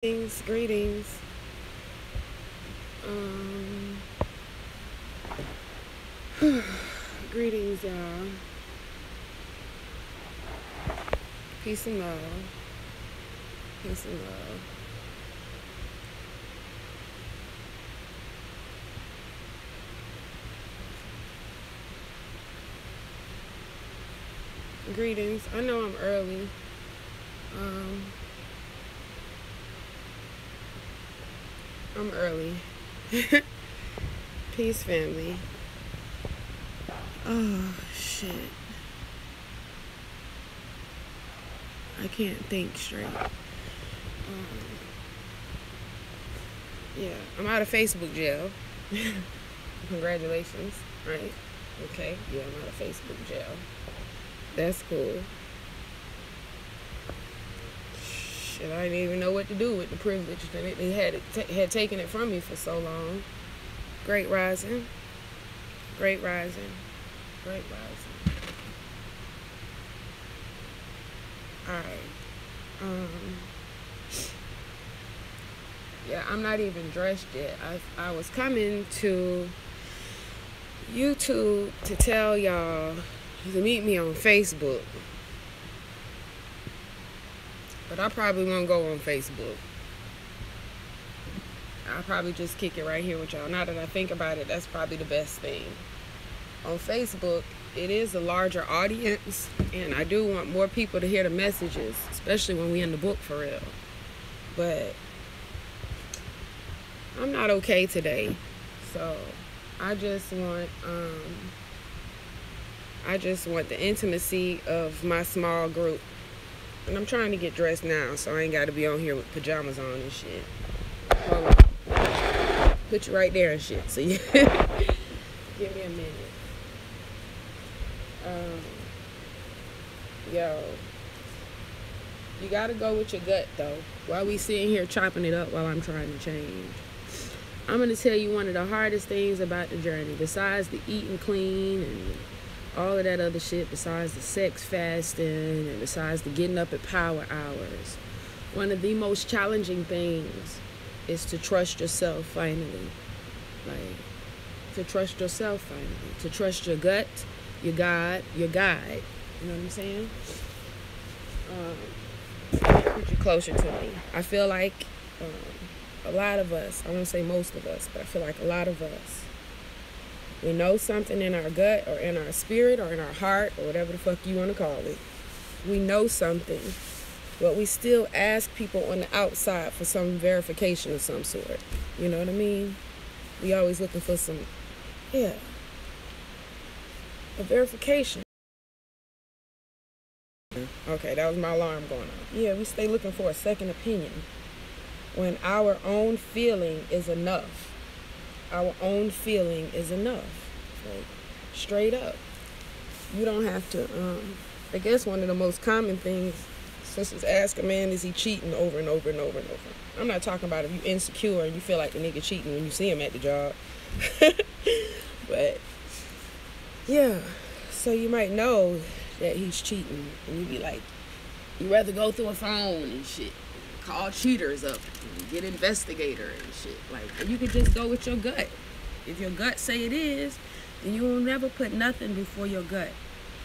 Greetings. Greetings, y'all. Peace and love. Peace and love. Greetings. I know I'm early. I'm early. Peace, family. Oh, shit. I can't think straight. Yeah, I'm out of Facebook jail. Congratulations, right? Okay, yeah, I'm out of Facebook jail. That's cool. Shit, I didn't even know what to do with the privilege that it had taken it from me for so long. Great rising. Great rising. Great rising. Alright. Yeah, I'm not even dressed yet. I was coming to YouTube to tell y'all to meet me on Facebook. But I probably won't go on Facebook. I'll probably just kick it right here with y'all. Now that I think about it, that's probably the best thing. On Facebook, it is a larger audience, and I do want more people to hear the messages, especially when we in the book for real. But I'm not okay today, so I just want the intimacy of my small group. And I'm trying to get dressed now, so I ain't got to be on here with pajamas on and shit. Hold on. Put you right there and shit. So yeah. Give me a minute. Yo. You got to go with your gut, though. While we sitting here chopping it up while I'm trying to change. I'm going to tell you one of the hardest things about the journey, besides the eating clean and all of that other shit, besides the sex fasting and besides the getting up at power hours. One of the most challenging things is to trust yourself finally. Like, to trust yourself finally. To trust your gut, your God, your guide. You know what I'm saying? Put you closer to me. I feel like a lot of us, I won't say most of us, but I feel like a lot of us, we know something in our gut or in our spirit or in our heart or whatever the fuck you want to call it. We know something, but we still ask people on the outside for some verification of some sort. You know what I mean? We always looking for some, a verification. Okay, that was my alarm going off. Yeah, we stay looking for a second opinion when our own feeling is enough. Our own feeling is enough. Like, straight up. You don't have to, I guess one of the most common things sisters ask a man, is he cheating, over and over and over and over. I'm not talking about if you insecure and you feel like the nigga cheating when you see him at the job. But, yeah. So you might know that he's cheating and you be like, you rather go through a phone and shit. Call cheaters up and get investigator and shit. Like, you could just go with your gut. If your gut say it is, then you will never put nothing before your gut.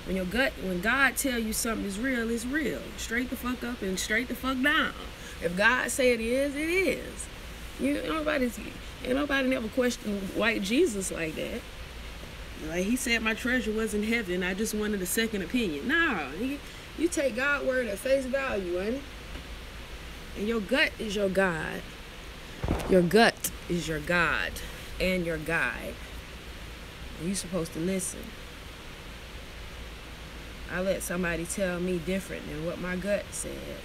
When God tell you something is real, it's real. Straight the fuck up and straight the fuck down. If God say it is, it is. Ain't nobody never questioned white Jesus like that. Like, he said my treasure was in heaven, I just wanted a second opinion. Nah, you take God's word at face value, ain't it? And your gut is your God. Your gut is your God and your guide. And you're supposed to listen. I let somebody tell me different than what my gut said.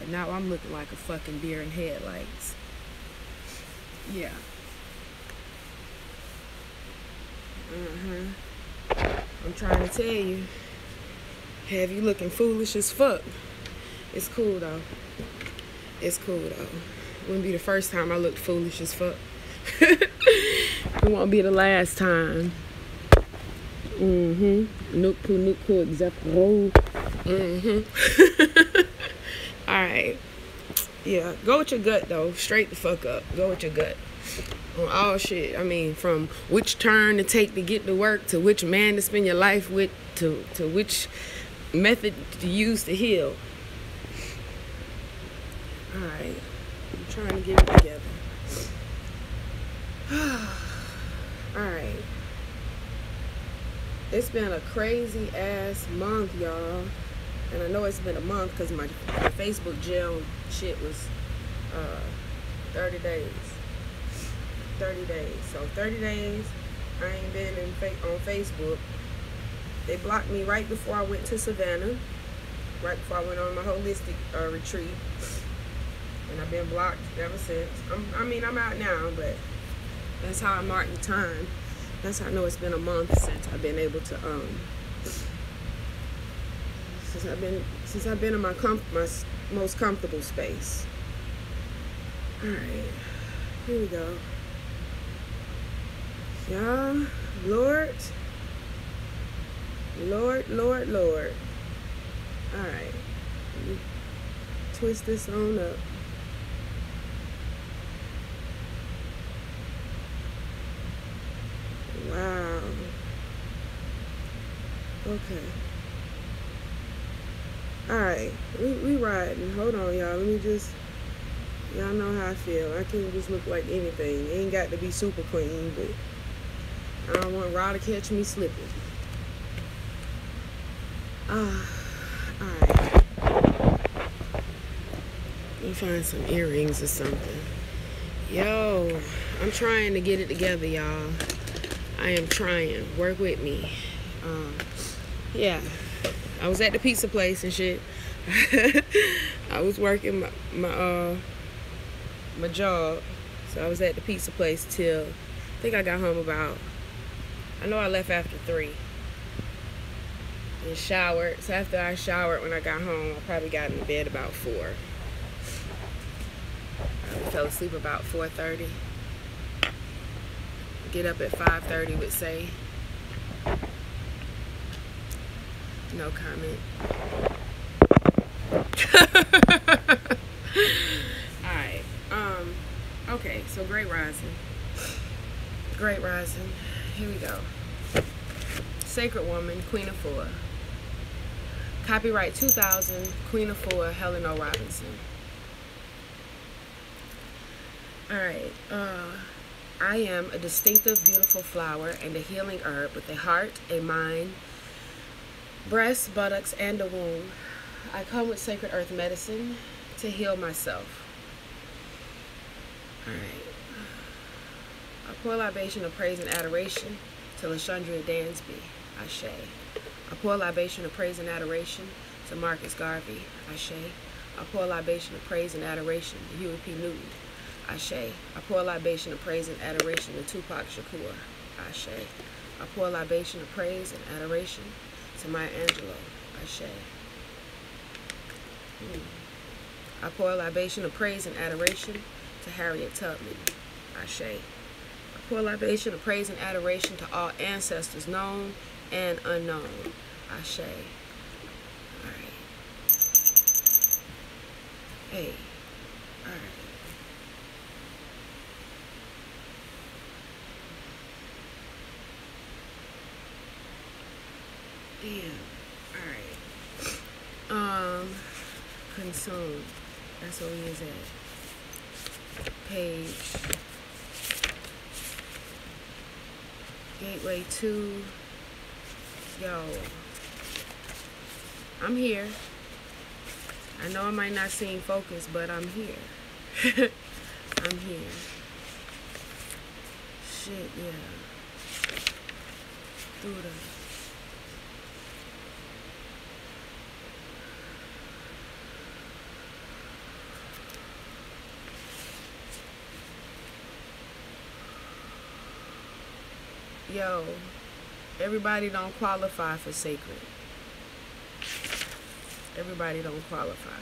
And now I'm looking like a fucking deer in headlights. Yeah. I'm trying to tell you. Have you looking foolish as fuck. It's cool though. It's cool though. It wouldn't be the first time I looked foolish as fuck. It won't be the last time. Nuku except roll. Alright. Yeah, go with your gut though. Straight the fuck up. Go with your gut. On all shit. I mean, from which turn to take to get to work, to which man to spend your life with, to which method to use to heal. Alright. I'm trying to get it together. Alright. It's been a crazy ass month, y'all. And I know it's been a month because my Facebook jail shit was 30 days. 30 days. So 30 days I ain't been on Facebook. They blocked me right before I went to Savannah. Right before I went on my holistic retreat. And I've been blocked ever since. I'm out now, but that's how I mark the time. That's how I know it's been a month since I've been able to since I've been in my most comfortable space. Alright, here we go. Y'all, Lord. Alright. Let me twist this on up. Wow. Okay. Alright. We riding. Hold on, y'all. Let me just... Y'all know how I feel. I can't just look like anything. It ain't got to be super clean, but I don't want Ra to catch me slipping. Alright. Let me find some earrings or something. Yo, I'm trying to get it together, y'all. I am trying. Work with me. Yeah. I was at the pizza place and shit. I was working my job. So I was at the pizza place till I think I got home about, I know I left after 3. And showered. So after I showered when I got home, I probably got in bed about 4. I fell asleep about 4:30. Get up at 5:30 with Say. No comment. Alright. Okay, so Great Rising. Great Rising. Here we go. Sacred Woman, Queen of Four. Copyright 2000, Queen of Four, Helen O. Robinson. Alright, I am a distinctive, beautiful flower and a healing herb with a heart, a mind, breasts, buttocks, and a womb. I come with sacred earth medicine to heal myself. Alright. I pour libation of praise and adoration to Lashandria Dansby, Ashe. I pour libation of praise and adoration to Marcus Garvey, Ashe. I pour libation of praise and adoration to Huey P. Newton, Ashe. I pour libation of praise and adoration to Tupac Shakur, Ashe. I pour libation of praise and adoration to Maya Angelou, Ashe. I pour libation of praise and adoration to Harriet Tubman, Ashe. I pour libation of praise and adoration to all ancestors known and unknown, Ashe. Alright. Hey. Alright. Damn. Alright. Consume. That's what he is at. Page. Gateway 2. Yo. I'm here. I know I might not seem focused, but I'm here. I'm here. Shit, yeah. Through the... Yo, everybody don't qualify for sacred. Everybody don't qualify.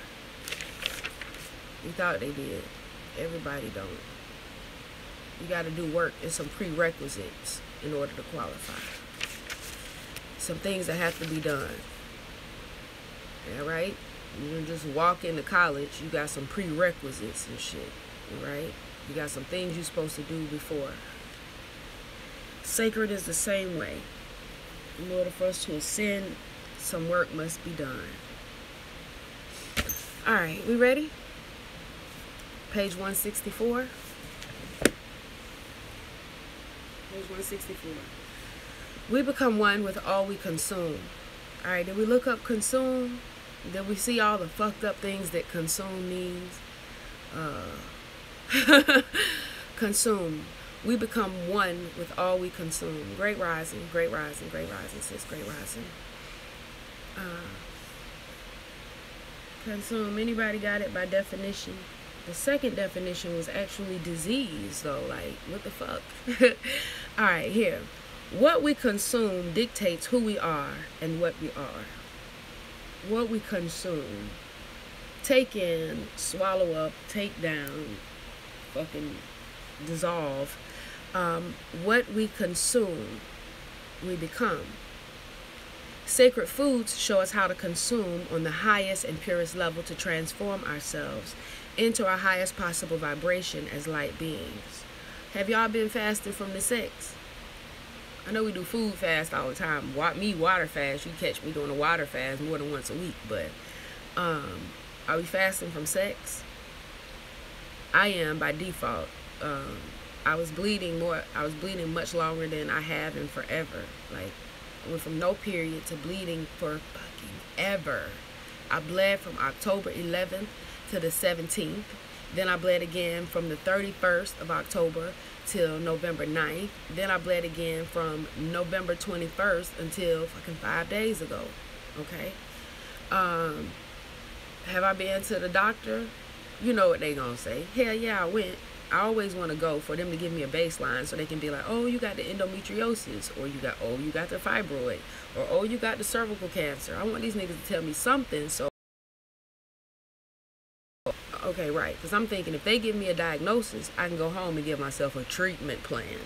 You thought they did. Everybody don't. You got to do work and some prerequisites in order to qualify. Some things that have to be done. All right? You don't just walk into college. You got some prerequisites and shit, right? You got some things you're supposed to do before. Sacred is the same way. In order for us to ascend, some work must be done. All right, we ready? Page 164. Page 164. We become one with all we consume. All right, did we look up consume? Did we see all the fucked up things that consume means? Consume. We become one with all we consume. Great rising, great rising, great rising, sis, great rising. Consume. Anybody got it by definition? The second definition was actually disease, though. Like, what the fuck? All right, here. What we consume dictates who we are and what we are. What we consume. Take in, swallow up, take down, fucking dissolve. What we consume, we become. Sacred foods show us how to consume on the highest and purest level to transform ourselves into our highest possible vibration as light beings. Have y'all been fasting from the sex? I know we do food fast all the time. Me water fast. You catch me doing a water fast more than once a week. But are we fasting from sex? I am by default. I was bleeding much longer than I have in forever. Like, I went from no period to bleeding for fucking ever. I bled from October 11th to the 17th. Then I bled again from the 31st of October till November 9th. Then I bled again from November 21st until fucking 5 days ago. Okay? Have I been to the doctor? You know what they gonna say. Hell yeah, I went. I always want to go for them to give me a baseline so they can be like, oh, you got the endometriosis, or you got the fibroid, or oh, you got the cervical cancer. I want these niggas to tell me something. So, okay, right, because I'm thinking if they give me a diagnosis, I can go home and give myself a treatment plan.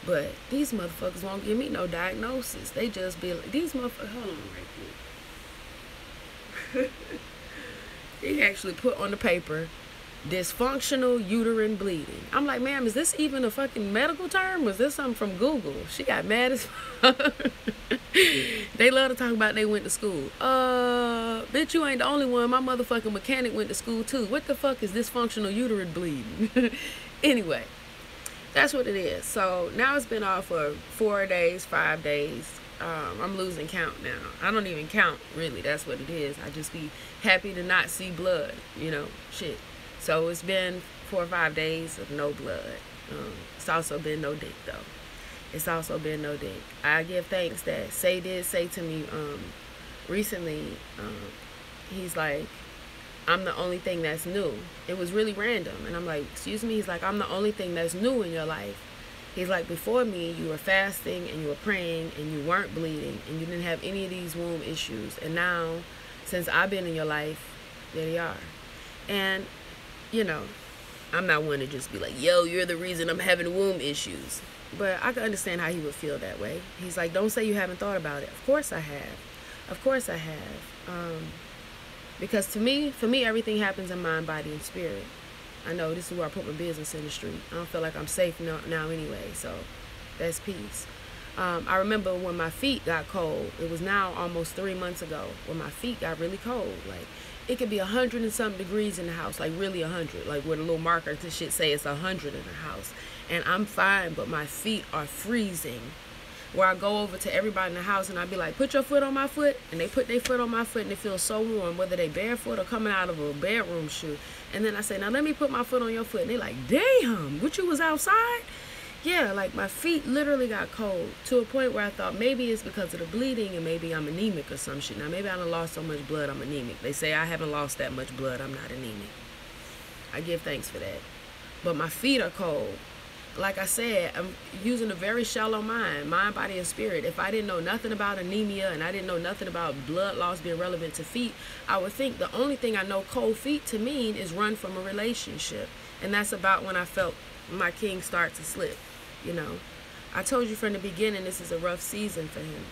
But these motherfuckers won't give me no diagnosis. They just be like, these motherfuckers, hold on right quick. They actually put on the paper, dysfunctional uterine bleeding. I'm like, ma'am, is this even a fucking medical term? Was this something from Google? She got mad as fuck. They love to talk about they went to school. Bitch, you ain't the only one. My motherfucking mechanic went to school too. What the fuck is dysfunctional uterine bleeding? Anyway, that's what it is. So now it's been off for 4 days, 5 days. I'm losing count now. I don't even count, really. That's what it is. I just be happy to not see blood, you know, shit. So it's been 4 or 5 days of no blood. It's also been no dick, though. It's also been no dick. I give thanks that Say did say to me recently, he's like, I'm the only thing that's new. It was really random. And I'm like, excuse me? He's like, I'm the only thing that's new in your life. He's like, before me, you were fasting and you were praying and you weren't bleeding and you didn't have any of these womb issues. And now, since I've been in your life, there you are. And, you know, I'm not one to just be like, yo, you're the reason I'm having womb issues. But I can understand how he would feel that way. He's like, don't say you haven't thought about it. Of course I have. Of course I have. Because for me, everything happens in mind, body, and spirit. I know this is where I put my business in the street. I don't feel like I'm safe now anyway, so that's peace. I remember when my feet got cold. It was now almost 3 months ago when my feet got really cold. Like, it could be 100 and something degrees in the house, like really 100. Like, with a little marker to shit say it's 100 in the house. And I'm fine, but my feet are freezing. Where I go over to everybody in the house and I be like, put your foot on my foot. And they put their foot on my foot and it feels so warm, whether they barefoot or coming out of a bedroom shoe. And then I say, now let me put my foot on your foot. And they like, damn, what, you was outside? Yeah, like my feet literally got cold to a point where I thought maybe it's because of the bleeding and maybe I'm anemic or some shit. Now maybe I done lost so much blood I'm anemic. They say I haven't lost that much blood, I'm not anemic. I give thanks for that. But my feet are cold. Like I said, I'm using a very shallow mind, body, and spirit. If I didn't know nothing about anemia and I didn't know nothing about blood loss being relevant to feet, I would think the only thing I know cold feet to mean is run from a relationship. And that's about when I felt my king start to slip, you know. I told you from the beginning this is a rough season for him.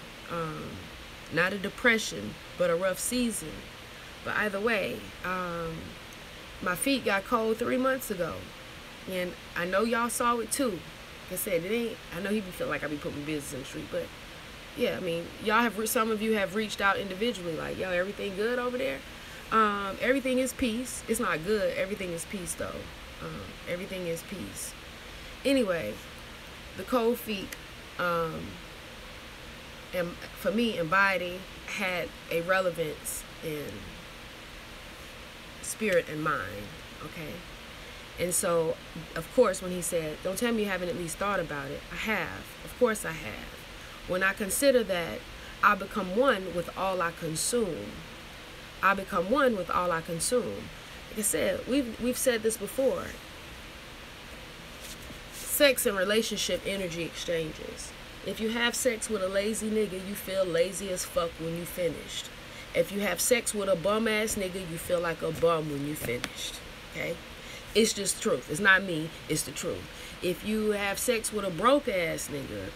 Not a depression, but a rough season. But either way, my feet got cold 3 months ago. And I know y'all saw it too. Like I said, it ain't, I know he be feeling like I be putting business in the street, but yeah, I mean, y'all have, some of you have reached out individually, like, yo, everything good over there? Everything is peace. It's not good. Everything is peace, though. Everything is peace. Anyway, the cold feet, and for me, and body had a relevance in spirit and mind, okay? And so, of course, when he said, don't tell me you haven't at least thought about it, I have. Of course I have. When I consider that I become one with all I consume, I become one with all I consume. Like I said, we've said this before. Sex and relationship energy exchanges. If you have sex with a lazy nigga, you feel lazy as fuck when you finished. If you have sex with a bum ass nigga, you feel like a bum when you finished. Okay? It's just truth. It's not me. It's the truth. If you have sex with a broke ass nigga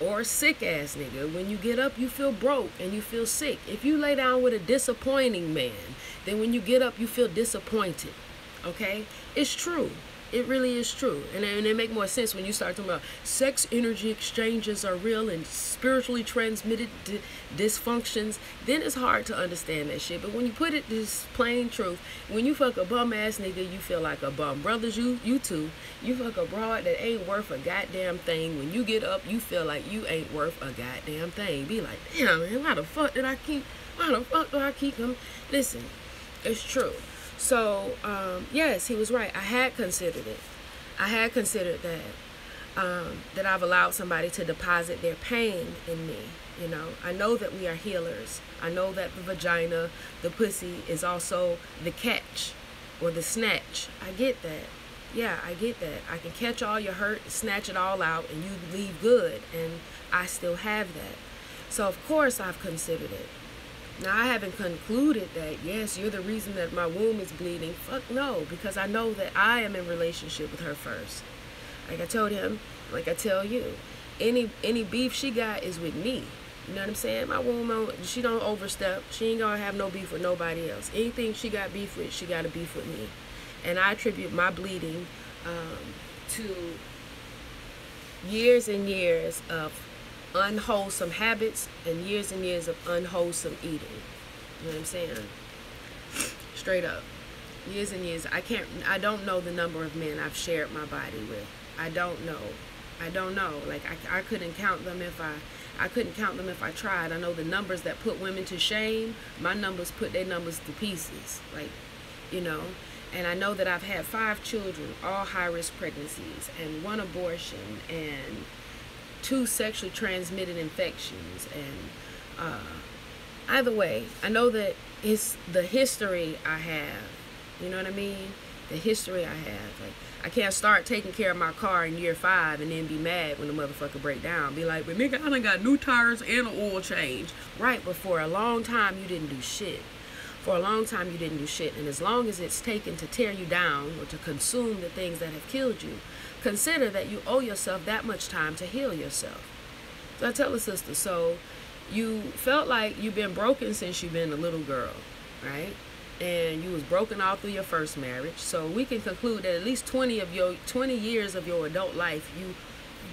or a sick ass nigga, when you get up, you feel broke and you feel sick. If you lay down with a disappointing man, then when you get up, you feel disappointed. Okay? It's true. It really is true. And it make more sense when you start talking about sex energy exchanges are real and spiritually transmitted dysfunctions. Then it's hard to understand that shit. But when you put it this plain truth, when you fuck a bum ass nigga, you feel like a bum. Brothers, you too. You fuck a broad that ain't worth a goddamn thing. When you get up, you feel like you ain't worth a goddamn thing. Be like, damn, man, why the fuck do I keep them? Listen, it's true. So, yes, he was right. I had considered it. I had considered that I've allowed somebody to deposit their pain in me. You know, I know that we are healers. I know that the vagina, the pussy, is also the catch or the snatch. I get that. Yeah, I get that. I can catch all your hurt, snatch it all out, and you leave good. And I still have that. So, of course, I've considered it. Now, I haven't concluded that, yes, you're the reason that my womb is bleeding. Fuck no, because I know that I am in relationship with her first. Like I told him, like I tell you, any beef she got is with me. You know what I'm saying? My womb, she don't overstep. She ain't gonna have no beef with nobody else. Anything she got beef with, she got a beef with me. And I attribute my bleeding to years and years of unwholesome habits and years of unwholesome eating. You know what I'm saying? Straight up. Years and years. I don't know the number of men I've shared my body with. I don't know. Like I couldn't count them if I couldn't count them if I tried. I know the numbers that put women to shame. My numbers put their numbers to pieces. Like, you know. And I know that I've had 5 children, all high-risk pregnancies, and 1 abortion, and 2 sexually transmitted infections. And either way, I know that it's the history I have. You know what I mean? The history I have. Like, I can't start taking care of my car in year 5 and then be mad when the motherfucker break down. Be like, but nigga, I done got new tires and an oil change. Right, but for a long time, you didn't do shit. For a long time, you didn't do shit. And as long as it's taken to tear you down or to consume the things that have killed you, consider that you owe yourself that much time to heal yourself. So I tell the sister, so you felt like you've been broken since you've been a little girl, right? And you was broken all through your first marriage. So we can conclude that at least 20 years of your adult life,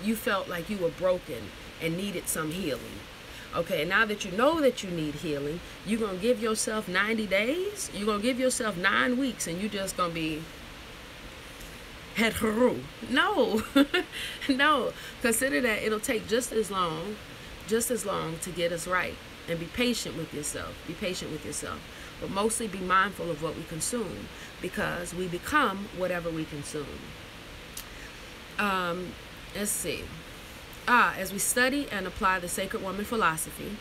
you felt like you were broken and needed some healing. Okay, now that you know that you need healing, you're going to give yourself 90 days? You're going to give yourself 9 weeks and you're just going to be Hhhhgfddgh. No. No. Consider that it'll take just as long to get us right. And be patient with yourself. Be patient with yourself. But mostly be mindful of what we consume, because we become whatever we consume. Let's see. As we study and apply the Sacred Woman philosophy,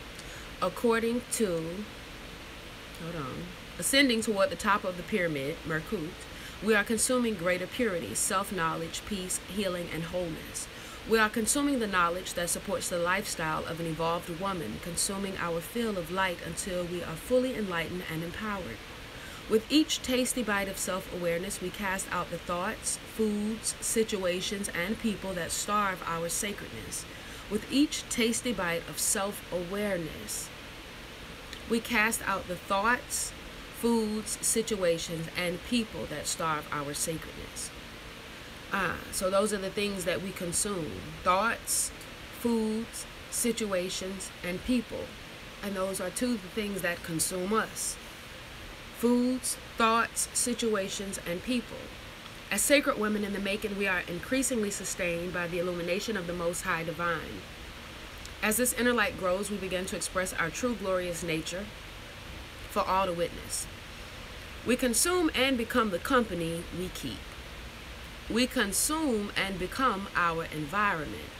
according to, ascending toward the top of the pyramid, Merkut, we are consuming greater purity, self-knowledge, peace, healing, and wholeness. We are consuming the knowledge that supports the lifestyle of an evolved woman, consuming our fill of light until we are fully enlightened and empowered. With each tasty bite of self-awareness, we cast out the thoughts, foods, situations, and people that starve our sacredness. With each tasty bite of self-awareness, we cast out the thoughts, foods, situations, and people that starve our sacredness. So those are the things that we consume: thoughts, foods, situations, and people. And those are two of the things that consume us: foods, thoughts, situations, and people. As sacred women in the making, we are increasingly sustained by the illumination of the Most High Divine. As this inner light grows, we begin to express our true glorious nature for all to witness. We consume and become the company we keep. We consume and become our environment.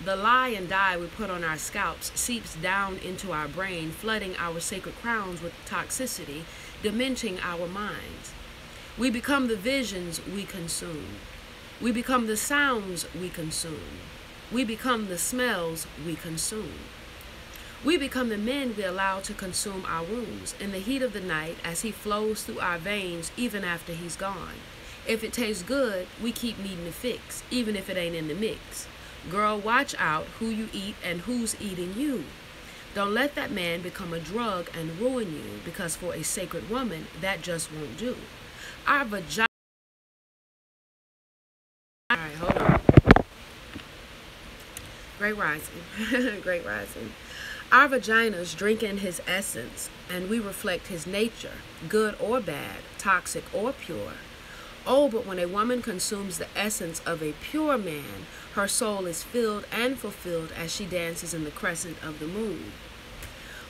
The lie and dye we put on our scalps seeps down into our brain, flooding our sacred crowns with toxicity, dementing our minds. We become the visions we consume. We become the sounds we consume. We become the smells we consume. We become the men we allow to consume our wounds in the heat of the night as he flows through our veins even after he's gone. If it tastes good, we keep needing to fix, even if it ain't in the mix. Girl, watch out who you eat and who's eating you. Don't let that man become a drug and ruin you, because for a sacred woman, that just won't do. Our vagina... All right, hold on. Great rising. Great rising. Our vaginas drink in his essence, and we reflect his nature, good or bad, toxic or pure. Oh, but when a woman consumes the essence of a pure man, her soul is filled and fulfilled as she dances in the crescent of the moon.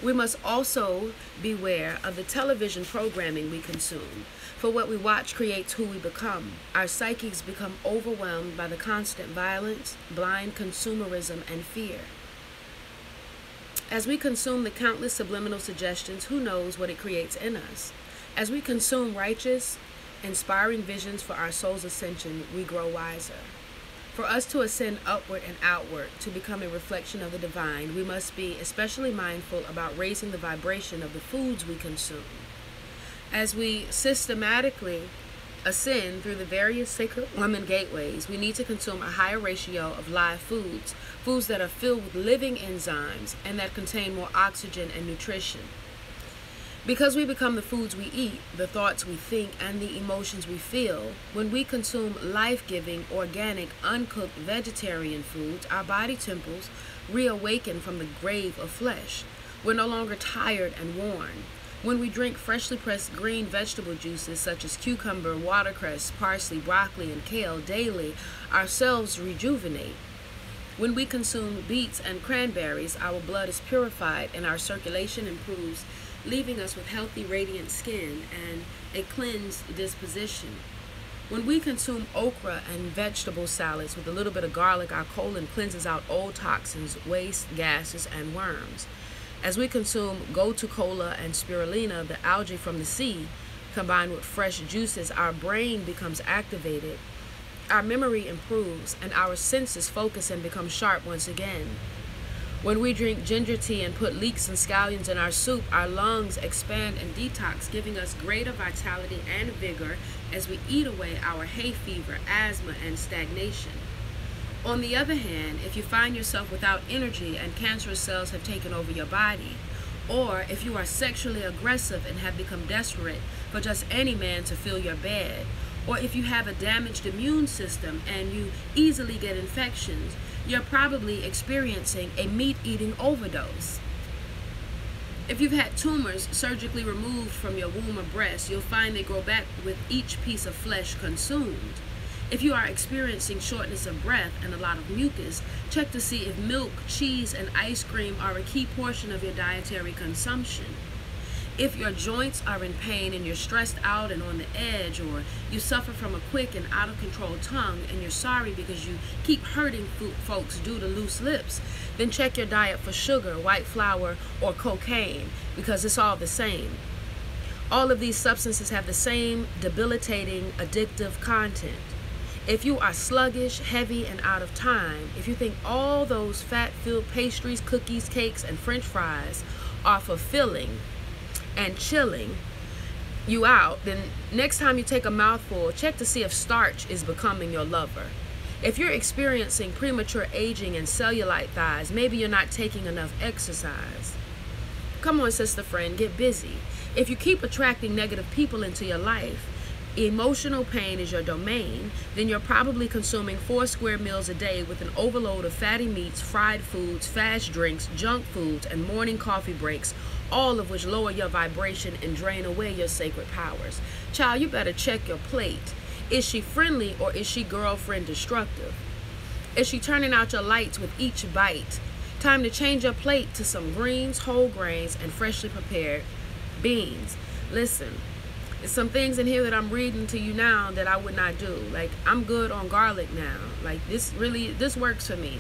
We must also beware of the television programming we consume, for what we watch creates who we become. Our psyches become overwhelmed by the constant violence, blind consumerism, and fear. As we consume the countless subliminal suggestions, who knows what it creates in us? As we consume righteous, inspiring visions for our soul's ascension, we grow wiser. For us to ascend upward and outward, to become a reflection of the divine, we must be especially mindful about raising the vibration of the foods we consume. As we systematically ascend through the various sacred woman gateways, we need to consume a higher ratio of live foods, foods that are filled with living enzymes and that contain more oxygen and nutrition. Because we become the foods we eat, the thoughts we think, and the emotions we feel, when we consume life-giving, organic, uncooked vegetarian foods, our body temples reawaken from the grave of flesh. We're no longer tired and worn. When we drink freshly pressed green vegetable juices such as cucumber, watercress, parsley, broccoli, and kale daily, our cells rejuvenate. When we consume beets and cranberries, our blood is purified and our circulation improves, leaving us with healthy, radiant skin and a cleansed disposition. When we consume okra and vegetable salads with a little bit of garlic, our colon cleanses out old toxins, waste, gases, and worms. As we consume gotu kola and spirulina, the algae from the sea, combined with fresh juices, our brain becomes activated, our memory improves, and our senses focus and become sharp once again. When we drink ginger tea and put leeks and scallions in our soup, our lungs expand and detox, giving us greater vitality and vigor as we eat away our hay fever, asthma, and stagnation. On the other hand, if you find yourself without energy and cancerous cells have taken over your body, or if you are sexually aggressive and have become desperate for just any man to fill your bed, or if you have a damaged immune system and you easily get infections, you're probably experiencing a meat-eating overdose. If you've had tumors surgically removed from your womb or breast, you'll find they grow back with each piece of flesh consumed. If you are experiencing shortness of breath and a lot of mucus, check to see if milk, cheese, and ice cream are a key portion of your dietary consumption. If your joints are in pain and you're stressed out and on the edge, or you suffer from a quick and out of control tongue and you're sorry because you keep hurting folks due to loose lips, then check your diet for sugar, white flour, or cocaine, because it's all the same. All of these substances have the same debilitating, addictive content. If you are sluggish, heavy, and out of time, if you think all those fat-filled pastries, cookies, cakes, and French fries are fulfilling and chilling you out, then next time you take a mouthful, check to see if starch is becoming your lover. If you're experiencing premature aging and cellulite thighs, maybe you're not taking enough exercise. Come on, sister friend, get busy. If you keep attracting negative people into your life, emotional pain is your domain, then you're probably consuming 4 square meals a day with an overload of fatty meats, fried foods, fast drinks, junk foods, and morning coffee breaks, all of which lower your vibration and drain away your sacred powers. Child, you better check your plate. Is she friendly or is she girlfriend destructive? Is she turning out your lights with each bite? Time to change your plate to some greens, whole grains, and freshly prepared beans. Listen, there's some things in here that I'm reading to you now that I would not do. Like, I'm good on garlic now. Like, this works for me.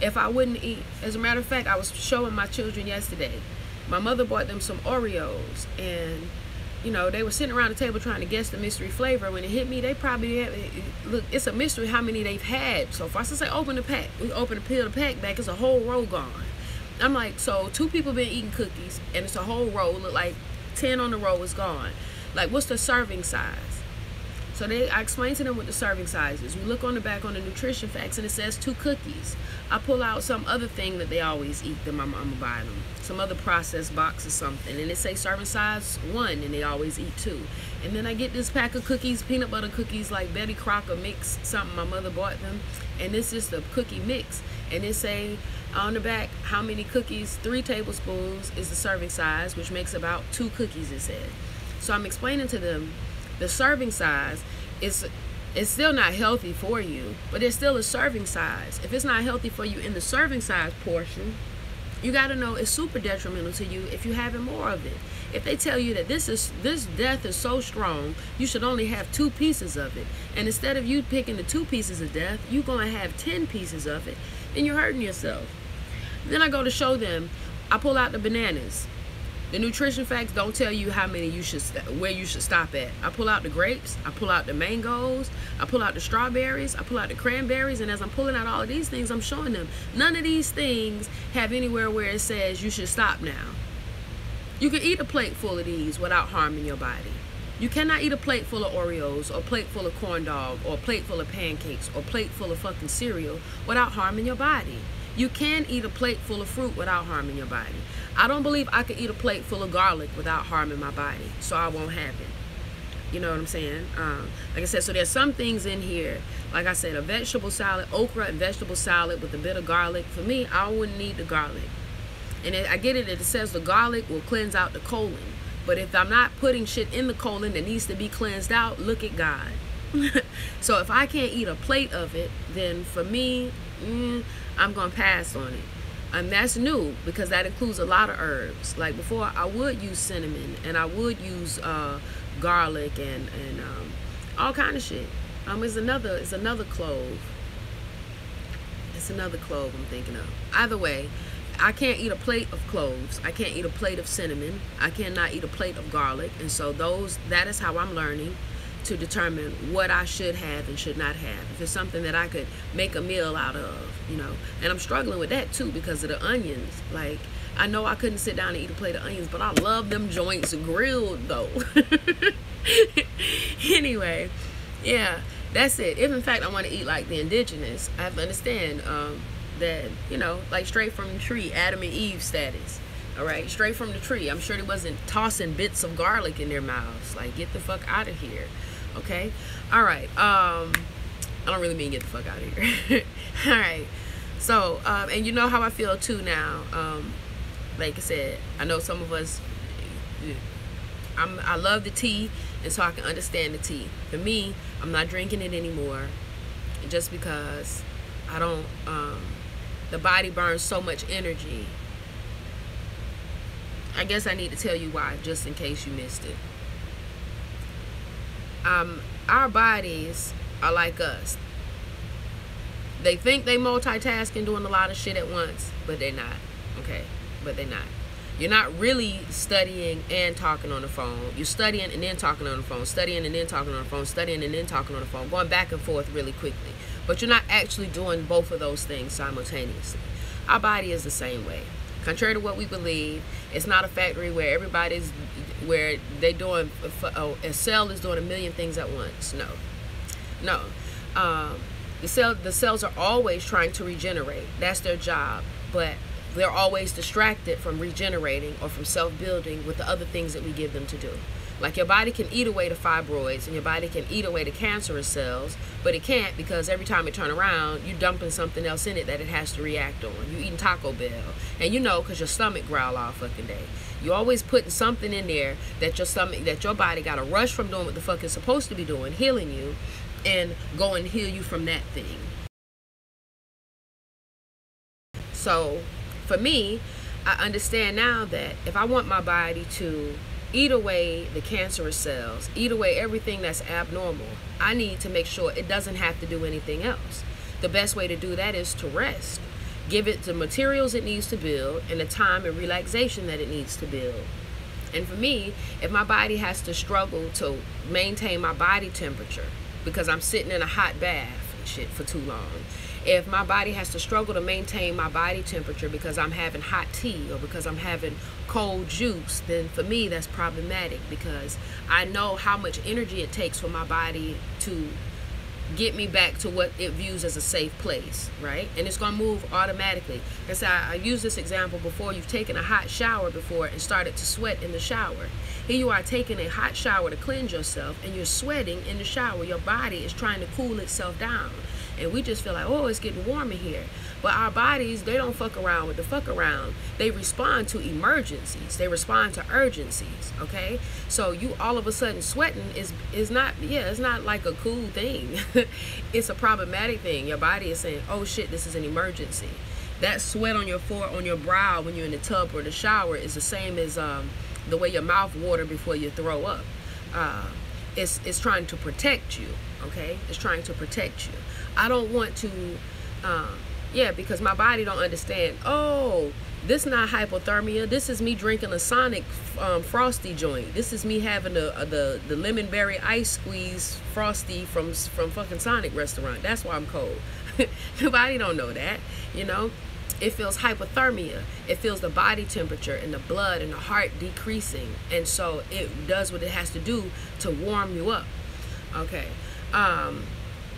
If I wouldn't eat, as a matter of fact, I was showing my children yesterday. My mother bought them some Oreos, and you know, they were sitting around the table trying to guess the mystery flavor. When it hit me, they probably have, look, it's a mystery how many they've had so far. Since I opened the pack, we opened the peel the pack back, it's a whole row gone. I'm like, so 2 people been eating cookies, and it's a whole row. Look like 10 on the row is gone. Like, what's the serving size? So I explained to them what the serving size is. We look on the back on the nutrition facts, and it says 2 cookies. I pull out some other thing that they always eat that my mama buy them, some other processed box or something, and it say serving size 1, and they always eat 2. And then I get this pack of cookies, peanut butter cookies, like Betty Crocker mix, something my mother bought them, and this is the cookie mix, and it say on the back how many cookies, 3 tablespoons is the serving size, which makes about 2 cookies, it said. So I'm explaining to them the serving size is, it's still not healthy for you, but it's still a serving size. If it's not healthy for you in the serving size portion, you got to know it's super detrimental to you if you're having more of it. If they tell you that this death is so strong, you should only have 2 pieces of it, and instead of you picking the 2 pieces of death, you're going to have 10 pieces of it, then you're hurting yourself. Then I go to show them, I pull out the bananas. The nutrition facts don't tell you how many you should, where you should stop at. I pull out the grapes, I pull out the mangoes, I pull out the strawberries, I pull out the cranberries, and as I'm pulling out all of these things, I'm showing them none of these things have anywhere where it says you should stop now. You can eat a plate full of these without harming your body. You cannot eat a plate full of Oreos, or a plate full of corn dog, or a plate full of pancakes, or a plate full of fucking cereal without harming your body. You can eat a plate full of fruit without harming your body. I don't believe I could eat a plate full of garlic without harming my body, so I won't have it. You know what I'm saying? Like I said, so there's some things in here. Like I said, a vegetable salad, okra and vegetable salad with a bit of garlic. For me, I wouldn't need the garlic. And I get it, it says the garlic will cleanse out the colon. But if I'm not putting shit in the colon that needs to be cleansed out, look at God. So if I can't eat a plate of it, then for me, I'm going to pass on it. And that's new, because that includes a lot of herbs. Like before, I would use cinnamon, and I would use garlic and all kind of shit. It's another clove. It's another clove I'm thinking of. Either way, I can't eat a plate of cloves. I can't eat a plate of cinnamon. I cannot eat a plate of garlic. And so that is how I'm learning to determine what I should have and should not have. If it's something that I could make a meal out of, you know. And I'm struggling with that too because of the onions. Like, I know I couldn't sit down and eat a plate of onions, but I love them joints grilled though. Anyway, yeah, that's it. If in fact I want to eat like the indigenous, I have to understand that, you know, like straight from the tree, Adam and Eve status. All right, straight from the tree. I'm sure they wasn't tossing bits of garlic in their mouths. Like, get the fuck out of here. Okay? All right. I don't really mean get the fuck out of here. All right. So, and you know how I feel too now. Like I said, I know some of us, I love the tea, and so I can understand the tea. For me, I'm not drinking it anymore just because I don't, the body burns so much energy. I guess I need to tell you why, just in case you missed it. Our bodies are like us. They think they multitasking, doing a lot of shit at once, but they're not. Okay? But they're not. You're not really studying and talking on the phone. You're studying and then talking on the phone, studying and then talking on the phone, studying and then talking on the phone, going back and forth really quickly. But you're not actually doing both of those things simultaneously. Our body is the same way. Contrary to what we believe, it's not a factory where they doing, a cell is doing a million things at once. No. The cells are always trying to regenerate. That's their job. But they're always distracted from regenerating or from self-building with the other things that we give them to do. Like, your body can eat away the fibroids and your body can eat away the cancerous cells, but it can't, because every time it turn around, you're dumping something else in it that it has to react on. You eating Taco Bell, and you know, because your stomach growl all fucking day. You always putting something in there that your body got to rush from doing what the fuck it's supposed to be doing, healing you, and go and heal you from that thing. So for me, I understand now that if I want my body to eat away the cancerous cells, eat away everything that's abnormal, I need to make sure it doesn't have to do anything else. The best way to do that is to rest. Give it the materials it needs to build and the time and relaxation that it needs to build. And for me, if my body has to struggle to maintain my body temperature because I'm sitting in a hot bath and shit for too long, if my body has to struggle to maintain my body temperature because I'm having hot tea or because I'm having cold juice, then for me that's problematic, because I know how much energy it takes for my body to get me back to what it views as a safe place, right? And it's gonna move automatically. And so I used this example before. You've taken a hot shower before and started to sweat in the shower. Here you are taking a hot shower to cleanse yourself, and you're sweating in the shower. Your body is trying to cool itself down, and we just feel like, oh, it's getting warm in here. But our bodies, they don't fuck around with the fuck around. They respond to emergencies. They respond to urgencies, okay? So you all of a sudden sweating is not, it's not like a cool thing. It's a problematic thing. Your body is saying, oh shit, this is an emergency. That sweat on your brow when you're in the tub or the shower is the same as the way your mouth water before you throw up. It's trying to protect you, okay? It's trying to protect you. I don't want to, because my body don't understand, oh, this not hypothermia. This is me drinking a Sonic Frosty joint. This is me having the lemon berry ice squeeze Frosty from fucking Sonic restaurant. That's why I'm cold. The body don't know that, you know. It feels hypothermia. It feels the body temperature and the blood and the heart decreasing, and so it does what it has to do to warm you up. Okay.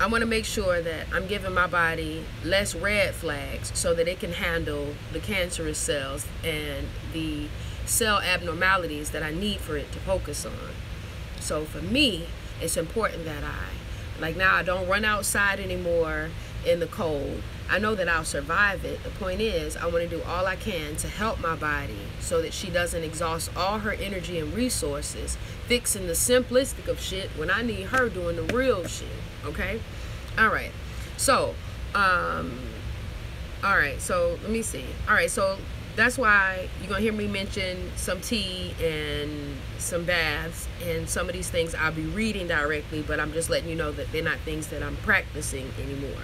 I want to make sure that I'm giving my body less red flags so that it can handle the cancerous cells and the cell abnormalities that I need for it to focus on. So for me, it's important that like now I don't run outside anymore in the cold. I know that I'll survive it. The point is, I want to do all I can to help my body so that she doesn't exhaust all her energy and resources fixing the simplistic of shit when I need her doing the real shit. Okay? All right. So, all right. So let me see. All right. So that's why you're going to hear me mention some tea and some baths and some of these things I'll be reading directly, but I'm just letting you know that they're not things that I'm practicing anymore.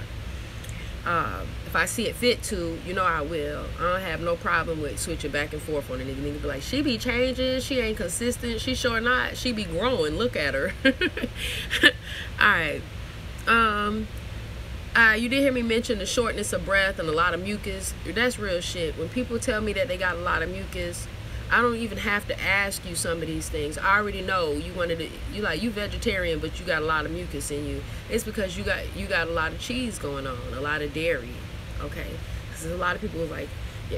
If I see it fit to, you know I will. I don't have no problem with switching back and forth on a nigga. Nigga be like, she be changing, she ain't consistent, she sure not, she be growing, look at her. Alright. You did hear me mention the shortness of breath and a lot of mucus. That's real shit. When people tell me that they got a lot of mucus, I don't even have to ask you some of these things. I already know you vegetarian, but you got a lot of mucus in you. It's because you got a lot of cheese going on, a lot of dairy, okay? Because a lot of people was like,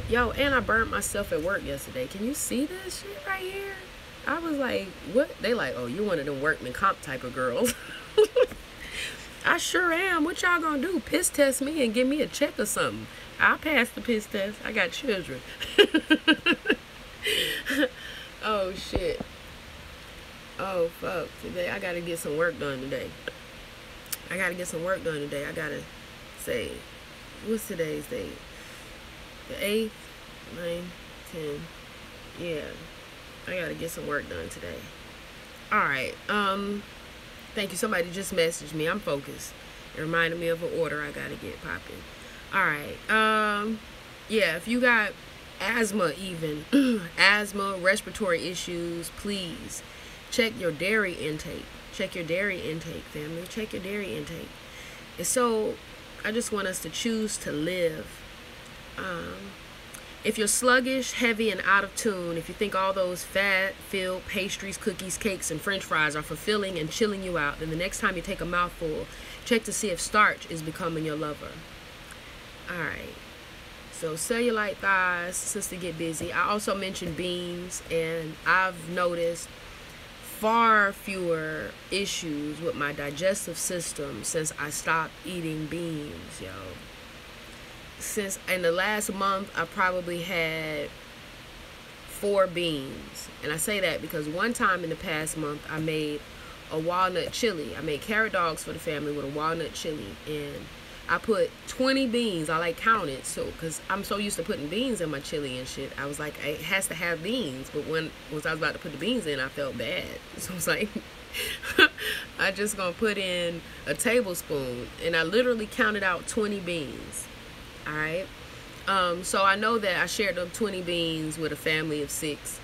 yo, and I burnt myself at work yesterday. Can you see this shit right here? I was like, what? They like, oh, you're one of them workman comp type of girls. I sure am. What y'all gonna do? Piss test me and give me a check or something? I'll pass the piss test. I got children. Oh shit. Oh fuck. Today I gotta get some work done today. I gotta say, what's today's date? The 8th, 9th, 10th. Yeah. I gotta get some work done today. Alright. Thank you. Somebody just messaged me. I'm focused. It reminded me of an order I gotta get popping. Alright. Yeah, if you got asthma even, asthma, respiratory issues, please check your dairy intake. Check your dairy intake, family. Check your dairy intake. And so, I just want us to choose to live. If you're sluggish, heavy, and out of tune, if you think all those fat-filled pastries, cookies, cakes, and french fries are fulfilling and chilling you out, then the next time you take a mouthful, check to see if starch is becoming your lover. Alright. So cellulite thighs, sister get busy. I also mentioned beans, and I've noticed far fewer issues with my digestive system since I stopped eating beans, yo. Since in the last month, I probably had 4 beans. And I say that because one time in the past month, I made a walnut chili. I made carrot dogs for the family with a walnut chili, and I put 20 beans. I like counted, so because I'm so used to putting beans in my chili and shit, I was like, it has to have beans. But when I was about to put the beans in, I felt bad, so I was like, I just gonna put in a tablespoon, and I literally counted out 20 beans. All right. So I know that I shared them 20 beans with a family of 6.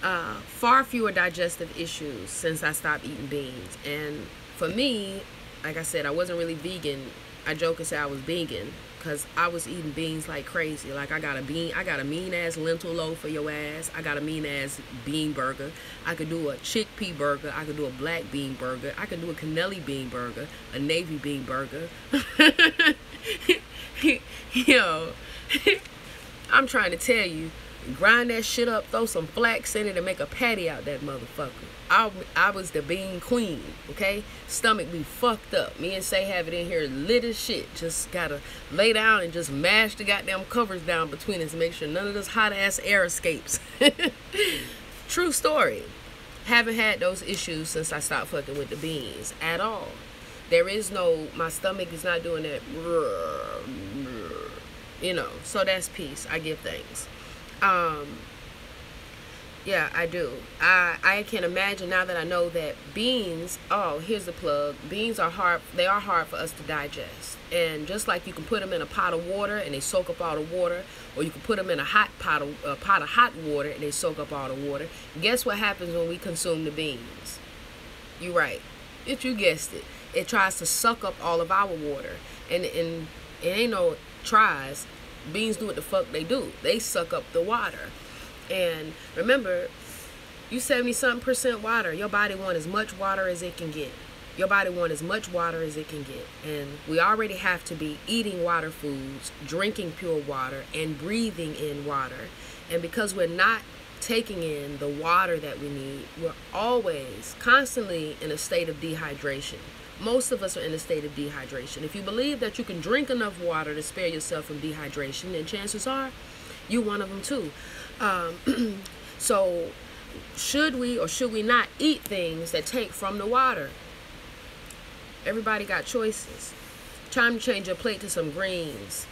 Far fewer digestive issues since I stopped eating beans. And for me, like I said, I wasn't really vegan. I joke and say I was vegan because I was eating beans like crazy. Like I got a mean ass lentil loaf for your ass. I got a mean ass bean burger. I could do a chickpea burger. I could do a black bean burger. I could do a cannelli bean burger, a navy bean burger. Yo, I'm trying to tell you, grind that shit up, throw some flax in it, and make a patty out that motherfucker. I was the bean queen, okay? Stomach be fucked up. Me and Say have it in here lit as shit. Just gotta lay down and just mash the goddamn covers down between us to make sure none of this hot ass air escapes. True story. Haven't had those issues since I stopped fucking with the beans at all. There is no, my stomach is not doing that, you know, so that's peace. I give thanks. Yeah, I do. I can imagine now that I know that beans, oh, here's the plug. Beans are hard, they are hard for us to digest. And just like you can put them in a pot of water and they soak up all the water, or you can put them in a pot of hot water and they soak up all the water. Guess what happens when we consume the beans? You're right. If you guessed it. It tries to suck up all of our water. And it ain't no tries. Beans do what the fuck they do. They suck up the water. And remember, you 70-something% water. Your body wants as much water as it can get. Your body wants as much water as it can get. And we already have to be eating water foods, drinking pure water, and breathing in water. And because we're not taking in the water that we need, we're always, constantly in a state of dehydration. Most of us are in a state of dehydration. If you believe that you can drink enough water to spare yourself from dehydration, then chances are you're one of them too. So should we or should we not eat things that take from the water? Everybody got choices. Time to change your plate to some greens.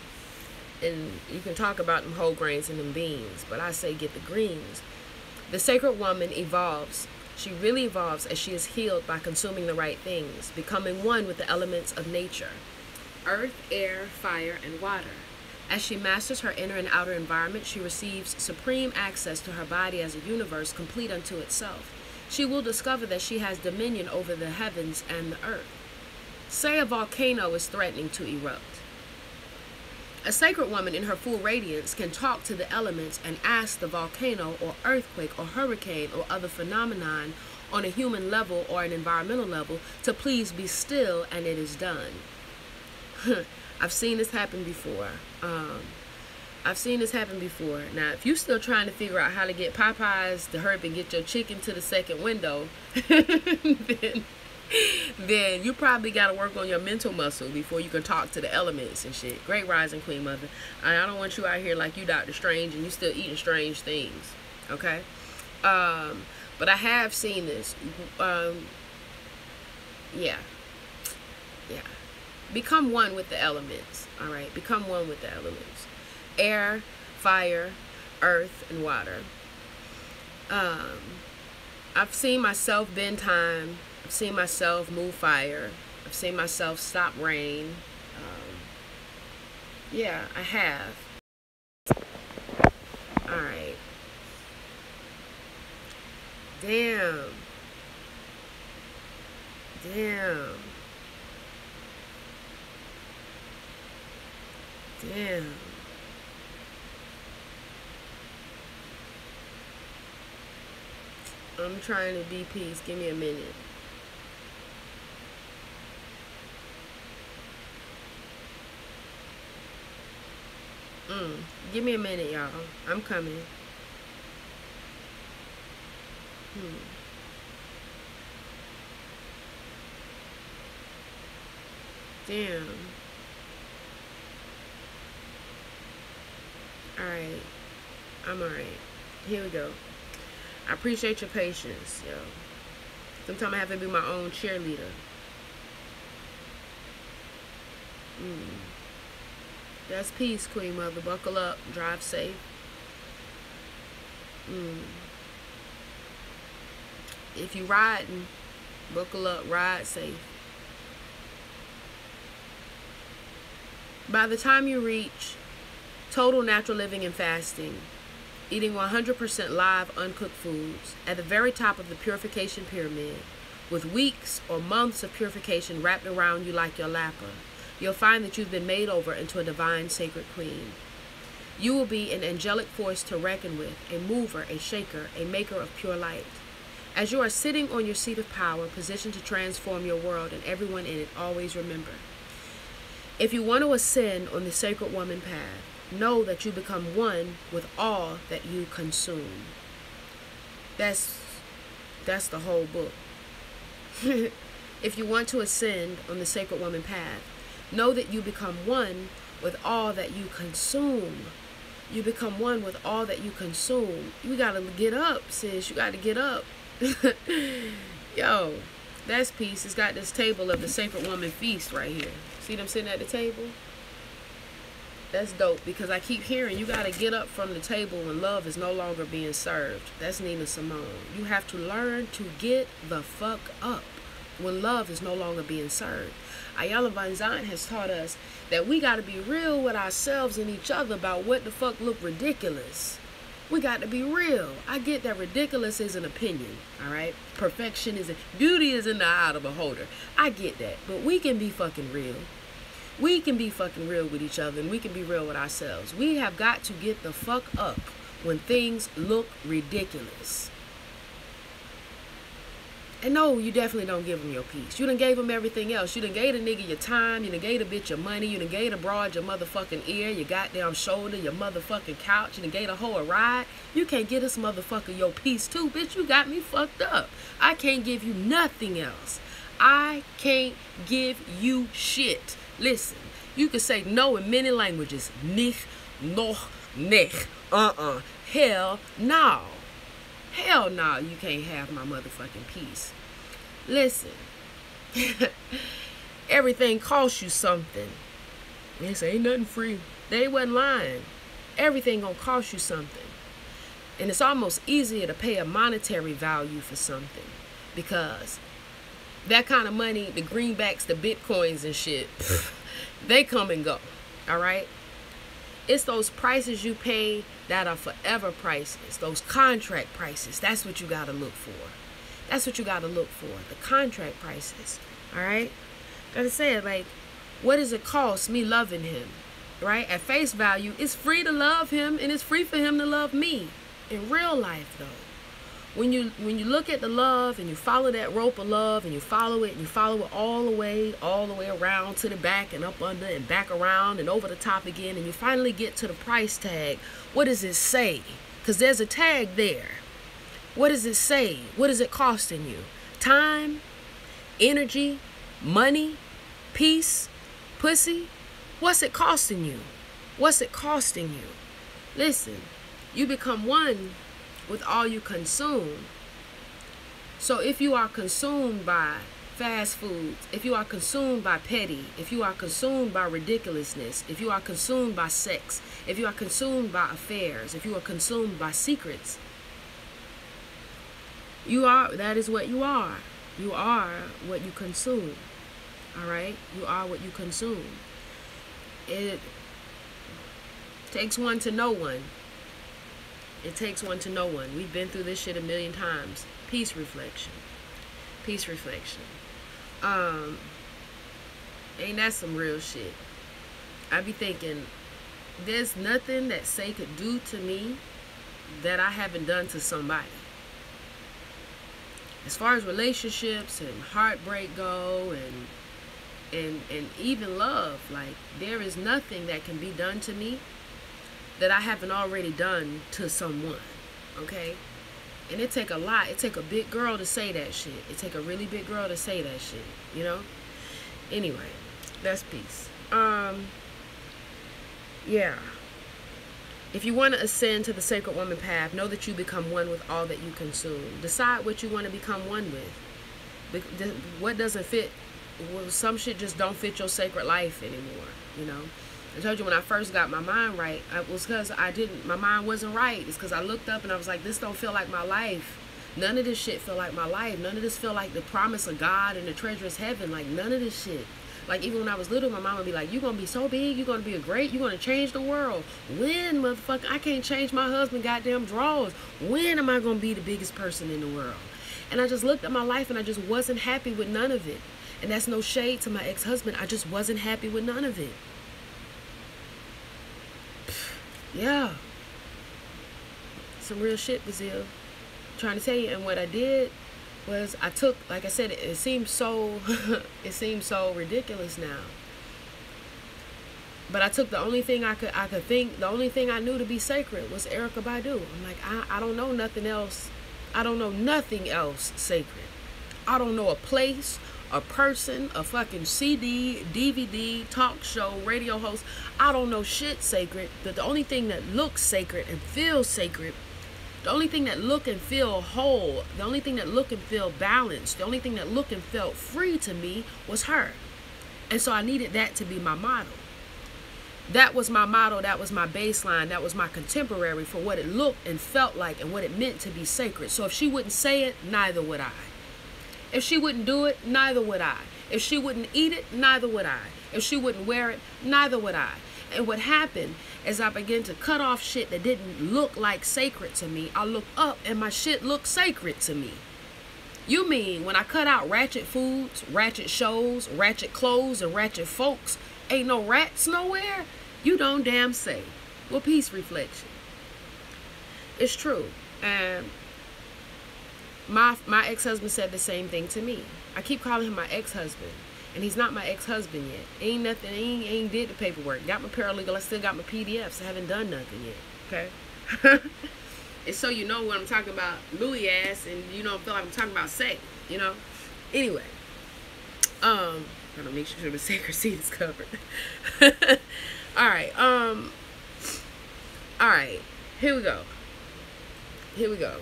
And you can talk about them whole grains and them beans, but I say get the greens. The sacred woman evolves. She really evolves as she is healed by consuming the right things, becoming one with the elements of nature, earth, air, fire, and water. As she masters her inner and outer environment, she receives supreme access to her body as a universe complete unto itself. She will discover that she has dominion over the heavens and the earth. Say a volcano is threatening to erupt. A sacred woman in her full radiance can talk to the elements and ask the volcano or earthquake or hurricane or other phenomenon on a human level or an environmental level to please be still, and it is done. I've seen this happen before. I've seen this happen before. Now, if you're still trying to figure out how to get Popeyes to hurry up and get your chicken to the second window, then you probably got to work on your mental muscle before you can talk to the elements and shit. Great rising, Queen Mother. I don't want you out here like you Dr. Strange and you still eating strange things. Okay? But I have seen this. Yeah. Become one with the elements. All right? Become one with the elements. Air, fire, earth, and water. I've seen myself bend time. I've seen myself move fire. I've seen myself stop rain. Yeah, I have. Alright. Damn. I'm trying to be peace. Give me a minute. Give me a minute, y'all. I'm coming. Damn. Alright. I'm alright. Here we go. I appreciate your patience, yo. Sometimes I have to be my own cheerleader. That's peace, Queen Mother. Buckle up. Drive safe. If you riding, buckle up. Ride safe. By the time you reach total natural living and fasting, eating 100% live, uncooked foods, at the very top of the purification pyramid, with weeks or months of purification wrapped around you like your lapper, you'll find that you've been made over into a divine sacred queen. You will be an angelic force to reckon with, a mover, a shaker, a maker of pure light. As you are sitting on your seat of power, positioned to transform your world and everyone in it, always remember, if you want to ascend on the sacred woman path, know that you become one with all that you consume. That's the whole book. If you want to ascend on the sacred woman path, know that you become one with all that you consume. You become one with all that you consume. You gotta get up, sis. You gotta get up. Yo, that's peace. It's got this table of the sacred woman feast right here. See them sitting at the table? That's dope, because I keep hearing you gotta get up from the table when love is no longer being served. That's Nina Simone. You have to learn to get the fuck up when love is no longer being served. Ayala Van Zant has taught us that we gotta be real with ourselves and each other about what the fuck look ridiculous. We got to be real. I get that ridiculous is an opinion, all right? Perfection is beauty is in the eye of the beholder. I get that, but we can be fucking real. We can be fucking real with each other, and we can be real with ourselves. We have got to get the fuck up when things look ridiculous. And no, you definitely don't give them your peace. You done gave them everything else. You done gave a nigga your time. You done gave a bitch your money. You done gave a broad your motherfucking ear, your goddamn shoulder, your motherfucking couch. You done gave a hoe a ride. You can't get this motherfucker your peace too, bitch. You got me fucked up. I can't give you nothing else. I can't give you shit. Listen, you can say no in many languages. Nicht, noch, nicht. Hell no. Hell no, you can't have my motherfucking peace. Listen, everything costs you something. They say ain't nothing free. They wasn't lying. Everything gonna cost you something. And it's almost easier to pay a monetary value for something, because that kind of money, the greenbacks, the bitcoins and shit, they come and go. All right? It's those prices you pay that are forever prices. Those contract prices. That's what you got to look for. That's what you got to look for. The contract prices. All right? Like I said, like, what does it cost me loving him? Right? At face value, it's free to love him, and it's free for him to love me. In real life, though, when you look at the love and you follow that rope of love and you follow it all the way around to the back and up under and back around and over the top again, and you finally get to the price tag, what does it say? Because there's a tag there. What does it say? What is it costing you? Time, energy, money, peace, pussy? What's it costing you? What's it costing you? Listen, you become one with all you consume. So if you are consumed by fast foods, if you are consumed by petty, if you are consumed by ridiculousness, if you are consumed by sex, if you are consumed by affairs, if you are consumed by secrets, that is what you are. You are what you consume. All right? You are what you consume. It takes one to know one. It takes one to know one. We've been through this shit a million times. Peace reflection. Peace reflection. Ain't that some real shit? I be thinking, there's nothing that Say could do to me that I haven't done to somebody. As far as relationships and heartbreak go, and even love, like, there is nothing that can be done to me that I haven't already done to someone, okay? And it take a lot. It take a big girl to say that shit. It take a really big girl to say that shit, you know? Anyway, that's peace. Yeah. If you want to ascend to the sacred woman path, know that you become one with all that you consume. Decide what you want to become one with. What doesn't fit, well, some shit just don't fit your sacred life anymore, you know? I told you when I first got my mind right, it was because my mind wasn't right. It's because I looked up and I was like, this don't feel like my life. None of this shit feel like my life. None of this feel like the promise of God and the treacherous heaven. Like, none of this shit. Like, even when I was little, my mom would be like, you're going to be so big, you're going to be you're going to change the world. When, motherfucker? I can't change my husband goddamn drawers. When am I going to be the biggest person in the world? And I just looked at my life and I just wasn't happy with none of it. And that's no shade to my ex-husband. I just wasn't happy with none of it. Yeah. Some real shit, Brazil. Trying to tell you. And what I did was I took, like I said, it seems so it seems so ridiculous now. But I took the only thing I could think, the only thing I knew to be sacred was Erykah Badu. I'm like, I don't know nothing else. I don't know nothing else sacred. I don't know a place, a person, a fucking CD, DVD, talk show, radio host. I don't know shit sacred. But the only thing that looks sacred and feels sacred, the only thing that look and feel whole, the only thing that look and feel balanced, the only thing that look and felt free to me was her. And so I needed that to be my model. That was my model, that was my baseline, that was my contemporary for what it looked and felt like and what it meant to be sacred. So if she wouldn't say it, neither would I. If she wouldn't do it, neither would I. If she wouldn't eat it, neither would I. If she wouldn't wear it, neither would I. And what happened is I began to cut off shit that didn't look like sacred to me. I looked up and my shit looked sacred to me. You mean when I cut out ratchet foods, ratchet shows, ratchet clothes, and ratchet folks, ain't no rats nowhere? You don't damn say. Well, peace, reflection. It's true. And my ex-husband said the same thing to me. I keep calling him my ex-husband. And he's not my ex-husband yet. Ain't nothing, ain't did the paperwork. Got my paralegal, I still got my PDFs. I haven't done nothing yet. Okay? And so you know what I'm talking about, Louis ass, and you don't feel like I'm talking about sex, you know? Anyway. Gotta make sure the sacred seat is covered. Alright, alright. Here we go. Here we go.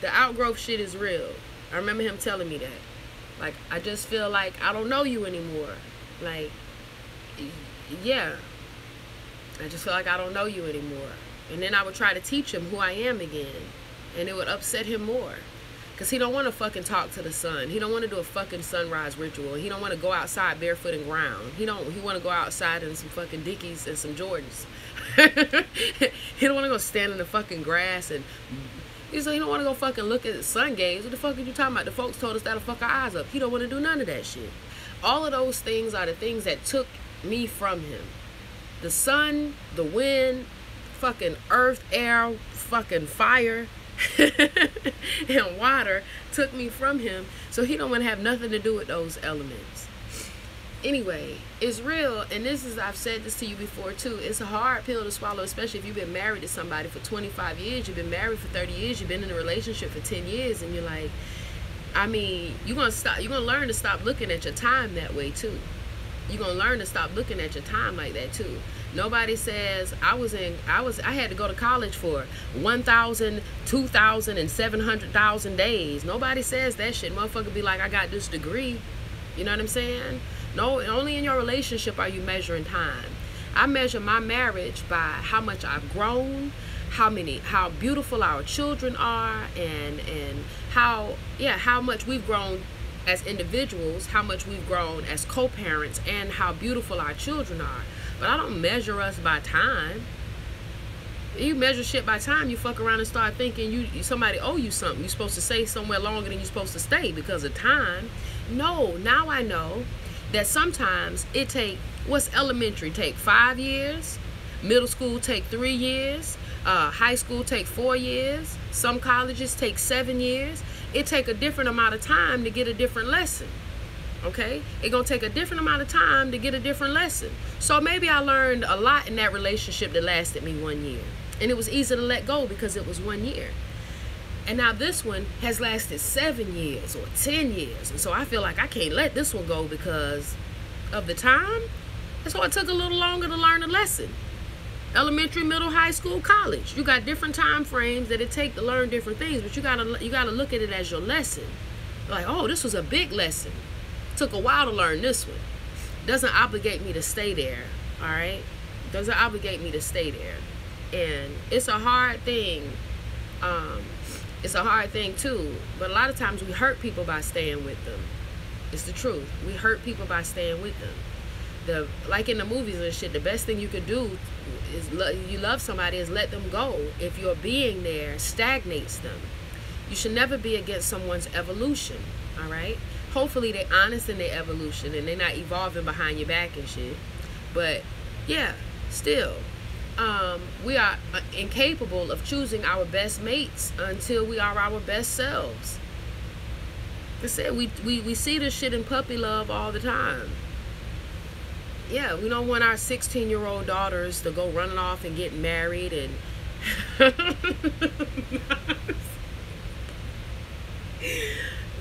The outgrowth shit is real. I remember him telling me that. Like, I just feel like I don't know you anymore. Like, yeah. I just feel like I don't know you anymore. And then I would try to teach him who I am again. And it would upset him more. Because he don't want to fucking talk to the sun. He don't want to do a fucking sunrise ritual. He don't want to go outside barefoot and ground. He want to go outside in some fucking Dickies and some Jordans. He don't want to go stand in the fucking grass and... He said he don't want to go fucking look at the sun gaze. What the fuck are you talking about? The folks told us that'll fuck our eyes up. He don't want to do none of that shit. All of those things are the things that took me from him. The sun, the wind, fucking earth, air, fucking fire, and water took me from him. So he don't want to have nothing to do with those elements. Anyway, it's real, and this is, I've said this to you before too, it's a hard pill to swallow, especially if you've been married to somebody for 25 years, you've been married for 30 years, you've been in a relationship for 10 years, and you're like, I mean, you're gonna learn to stop looking at your time that way too. You're gonna learn to stop looking at your time like that too. Nobody says I had to go to college for 1,000, 2,000, and 700,000 days. Nobody says that shit. Motherfucker be like, I got this degree. You know what I'm saying? No, only in your relationship are you measuring time. I measure my marriage by how much I've grown, how beautiful our children are, and how much we've grown as individuals, how much we've grown as co-parents, and how beautiful our children are. But I don't measure us by time. You measure shit by time, you fuck around and start thinking somebody owe you something. You're supposed to stay somewhere longer than you're supposed to stay because of time. No, now I know that sometimes it what's elementary take 5 years, middle school take 3 years, high school take 4 years, some colleges take 7 years. It take a different amount of time to get a different lesson. Okay, it's gonna take a different amount of time to get a different lesson. So maybe I learned a lot in that relationship that lasted me 1 year, and it was easy to let go because it was 1 year. And now this one has lasted 7 years or 10 years, and so I feel like I can't let this one go because of the time. And so it took a little longer to learn a lesson. Elementary, middle, high school, college, you got different time frames that it take to learn different things, but you gotta look at it as your lesson. Like, oh, this was a big lesson. Took a while to learn this one. Doesn't obligate me to stay there. All right, doesn't obligate me to stay there. And it's a hard thing. It's a hard thing too, but a lot of times we hurt people by staying with them. It's the truth. We hurt people by staying with them. Like in the movies and shit, the best thing you could do is you love somebody is let them go if your being there stagnates them. You should never be against someone's evolution. All right, hopefully they're honest in their evolution and they're not evolving behind your back and shit. But yeah, still, we are incapable of choosing our best mates until we are our best selves. Like I said, we see this shit in puppy love all the time. Yeah, we don't want our 16-year-old daughters to go running off and get married and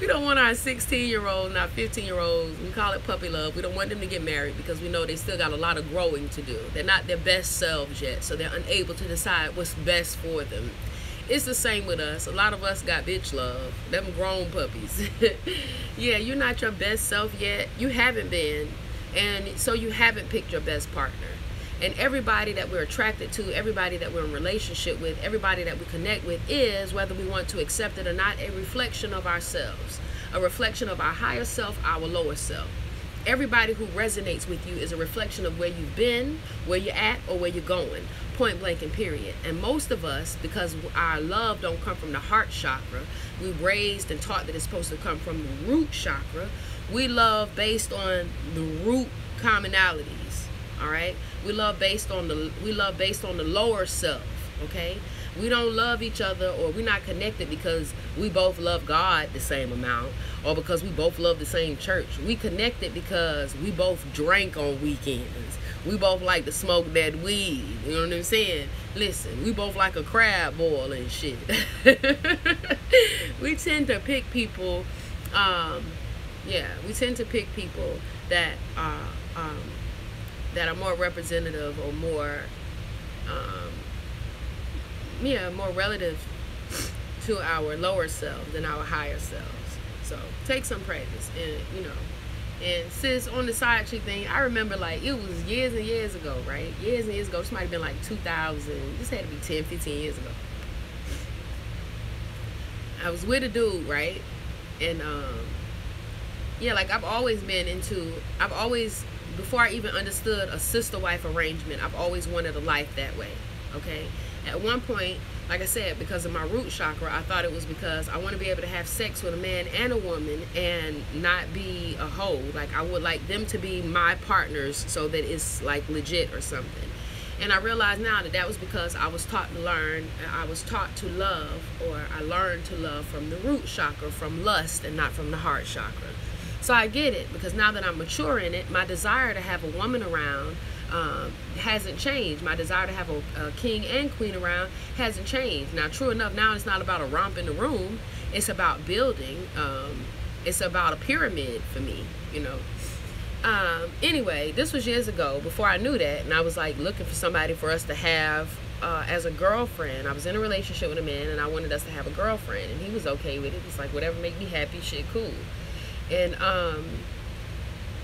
we don't want our 16-year-olds and our 15-year-olds, we call it puppy love, we don't want them to get married because we know they still got a lot of growing to do. They're not their best selves yet, so they're unable to decide what's best for them. It's the same with us. A lot of us got bitch love, them grown puppies. Yeah, you're not your best self yet. You haven't been, and so you haven't picked your best partner. And everybody that we're attracted to, everybody that we're in relationship with, everybody that we connect with is, whether we want to accept it or not, a reflection of ourselves, a reflection of our higher self, our lower self. Everybody who resonates with you is a reflection of where you've been, where you're at, or where you're going, point blank and period. And most of us, because our love don't come from the heart chakra, we raised and taught that it's supposed to come from the root chakra. We love based on the root commonalities. All right, we love based on the lower self. Okay, we don't love each other, or we're not connected because we both love God the same amount, or because we both love the same church. We connected because we both drank on weekends. We both like to smoke that weed. You know what I'm saying? Listen, we both like a crab boil and shit. We tend to pick people. Yeah, we tend to pick people that are more representative or more, more relative to our lower selves than our higher selves. So take some practice, and and sis, on the side chick thing, I remember like it was years and years ago, right? Years and years ago. This might have been like 2000. This had to be 10, 15 years ago. I was with a dude, right? And yeah, like I've always, before I even understood a sister-wife arrangement, I've always wanted a life that way, okay? At one point, like I said, because of my root chakra, I thought it was because I want to be able to have sex with a man and a woman and not be a hoe. Like, I would like them to be my partners so that it's, like, legit or something. And I realize now that that was because I was taught to love, or I learned to love from the root chakra, from lust, and not from the heart chakra. So I get it, because now that I'm mature in it, my desire to have a woman around hasn't changed. My desire to have a king and queen around hasn't changed. Now, true enough, now it's not about a romp in the room. It's about building. It's about a pyramid for me, Anyway, this was years ago, before I knew that, and I was like looking for somebody for us to have as a girlfriend. I was in a relationship with a man, and I wanted us to have a girlfriend, and he was okay with it. It's like, whatever make me happy, shit, cool. And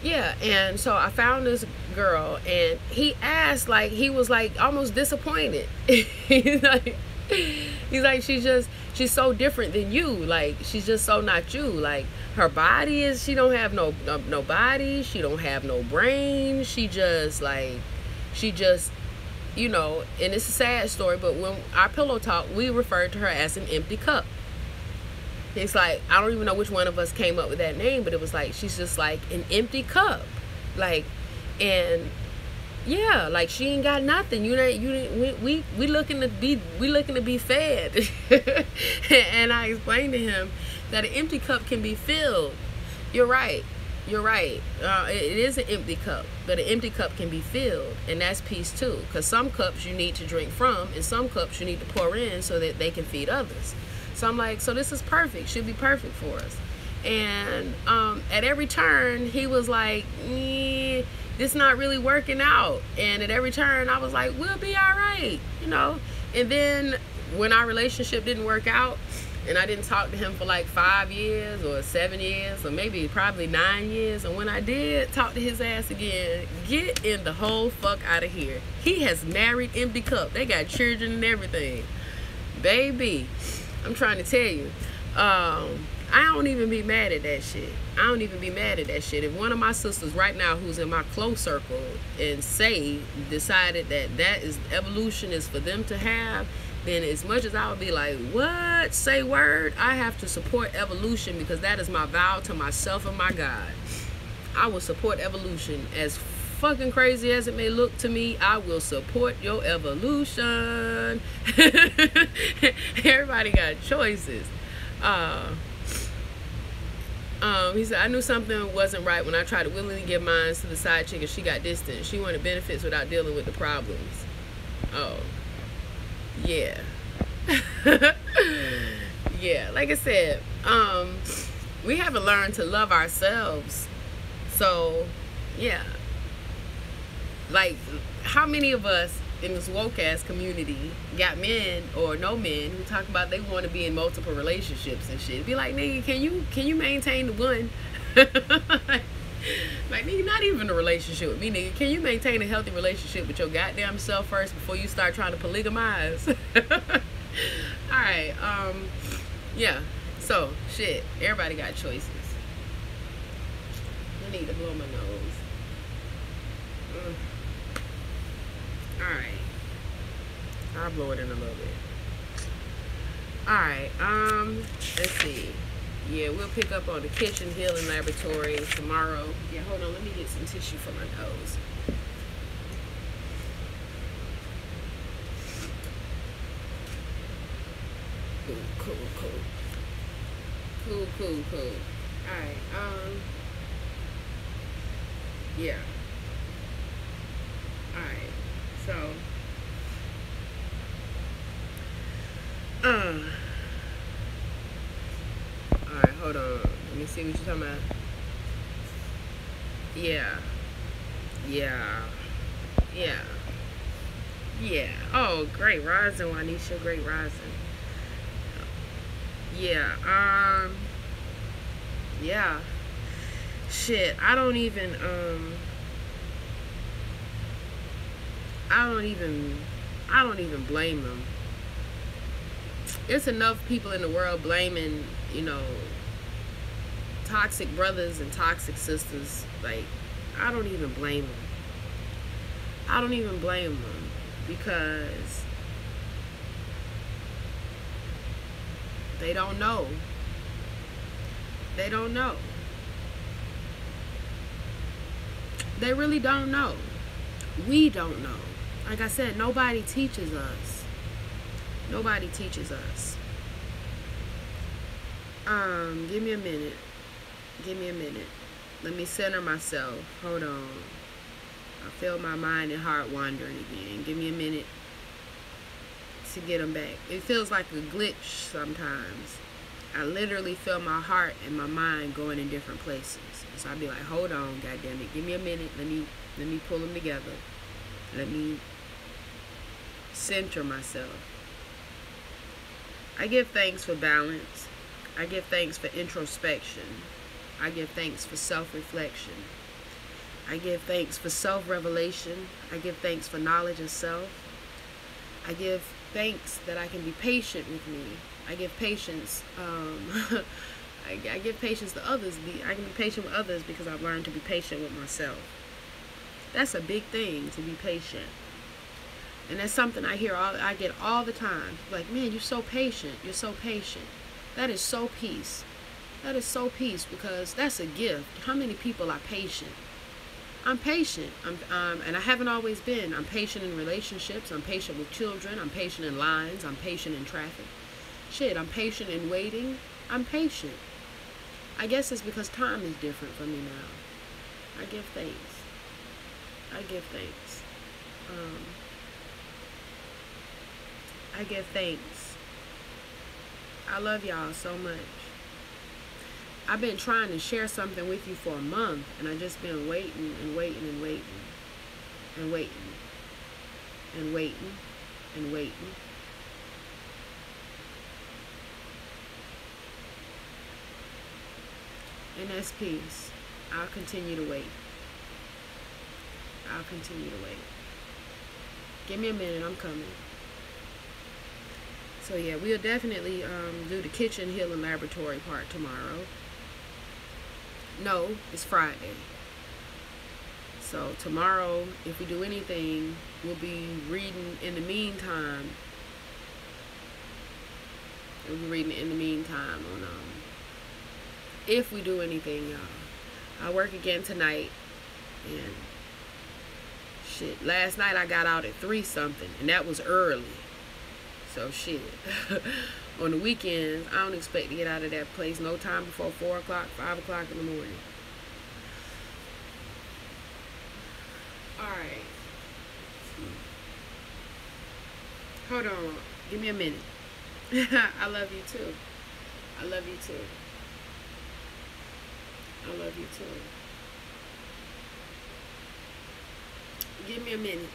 yeah, and so I found this girl, and he asked, like, he was like almost disappointed. he's like she's so different than you. Like, she's just so not you. Like, her body is, she don't have no body, she don't have no brain, she just and it's a sad story, but when our pillow talk, we referred to her as an empty cup. It's like, I don't even know which one of us came up with that name, but it was like, she's just like an empty cup. Like, and yeah, like she ain't got nothing. We looking to be fed. And I explained to him that an empty cup can be filled. You're right. You're right. It is an empty cup, but an empty cup can be filled, and that's peace too. Because some cups you need to drink from, and some cups you need to pour in so that they can feed others. So I'm like, so this is perfect. Should be perfect for us. And at every turn, he was like, this not really working out. And at every turn, I was like, we'll be all right, you know. And then when our relationship didn't work out, and I didn't talk to him for like 5 years or 7 years or maybe probably 9 years. And when I did talk to his ass again, get in the whole fuck out of here. He has married Empty Cup. They got children and everything. Baby, I'm trying to tell you. I don't even be mad at that shit. I don't even be mad at that shit. If one of my sisters right now who's in my close circle and decided that is evolution is for them to have, then as much as I would be like, what? Say word? I have to support evolution because that is my vow to myself and my God. I will support evolution. As fucking crazy as it may look to me, I will support your evolution. Everybody got choices. He said, I knew something wasn't right when I tried to willingly give mine to the side chick and she got distant. She wanted benefits without dealing with the problems. Oh. Yeah. Yeah, like I said, we haven't learned to love ourselves. So, yeah. Like, how many of us in this woke ass community got men or no men who talk about they want to be in multiple relationships and shit? Be like, nigga, can you maintain the one? Like, nigga, not even a relationship with me, nigga. Can you maintain a healthy relationship with your goddamn self first before you start trying to polygamize? Alright, yeah. So, shit. Everybody got choices. I need to blow my nose. Alright. I'll blow it in a little bit. Alright, let's see. Yeah, we'll pick up on the kitchen healing laboratory tomorrow. Yeah, hold on, let me get some tissue for my nose. Cool. Alright, yeah. Alright, so alright, hold on. Let me see what you're talking about. Yeah. Oh, great rising, Juanisha. Great rising. Yeah. Yeah. Shit. I don't even blame them. There's enough people in the world blaming, you know, toxic brothers and toxic sisters. Like, I don't even blame them. I don't even blame them because they don't know. They don't know. They really don't know. We don't know. Like I said, nobody teaches us. Nobody teaches us. Give me a minute. Let me center myself. Hold on. I feel my mind and heart wandering again. Give me a minute to get them back. It feels like a glitch sometimes. I literally feel my heart and my mind going in different places. So I'll be like, hold on, goddammit. Give me a minute. Let me pull them together. Let me center myself. I give thanks for balance. I give thanks for introspection. I give thanks for self-reflection. I give thanks for self-revelation. I give thanks for knowledge of self. I give thanks that I can be patient with me. I give patience. I give patience to others. I can be patient with others because I've learned to be patient with myself. That's a big thing, to be patient. And that's something I get all the time. Like, man, you're so patient. You're so patient. That is so peace. That is so peace because that's a gift. How many people are patient? I'm patient. And I haven't always been. I'm patient in relationships. I'm patient with children. I'm patient in lines. I'm patient in traffic. Shit, I'm patient in waiting. I'm patient. I guess it's because time is different for me now. I give thanks. I give thanks. I give thanks. I love y'all so much. I've been trying to share something with you for a month, and I've just been waiting and waiting and waiting and waiting and waiting and waiting. And that's peace. I'll continue to wait. I'll continue to wait. Give me a minute, I'm coming. So yeah, we'll definitely do the kitchen healing laboratory part tomorrow. No, it's Friday. So tomorrow, if we do anything, we'll be reading in the meantime. We'll be reading in the meantime on if we do anything, y'all. I work again tonight, and shit, last night I got out at 3 something, and that was early. So shit. On the weekends, I don't expect to get out of that place no time before 4 o'clock, 5 o'clock in the morning. Alright. Hold on. Give me a minute. I love you too. I love you too. I love you too. Give me a minute.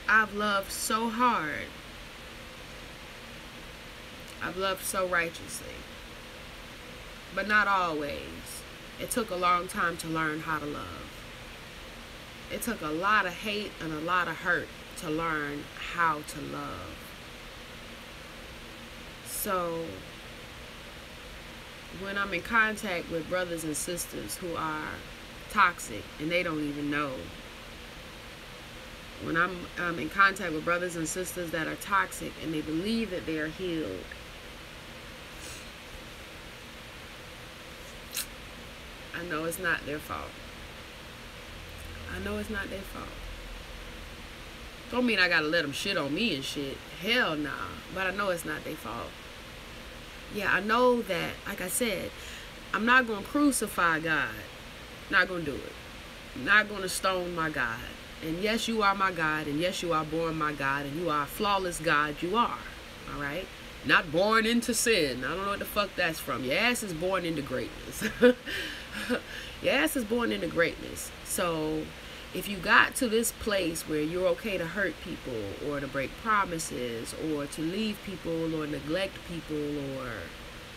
I've loved so hard. I've loved so righteously. But not always. It took a long time to learn how to love. It took a lot of hate and a lot of hurt to learn how to love. So, when I'm in contact with brothers and sisters who are toxic and they don't even know, when I'm in contact with brothers and sisters that are toxic and they believe that they are healed, I know it's not their fault. I know it's not their fault. Don't mean I gotta let them shit on me and shit. Hell nah. But I know it's not their fault. Yeah, I know that, like I said, I'm not gonna crucify God. Not gonna do it. I'm not gonna stone my God. And yes, you are my God. And yes, you are born my God. And you are a flawless God. You are. Alright? Not born into sin. I don't know what the fuck that's from. Your ass is born into greatness. Your ass is born into greatness. So if you got to this place where you're okay to hurt people or to break promises or to leave people or neglect people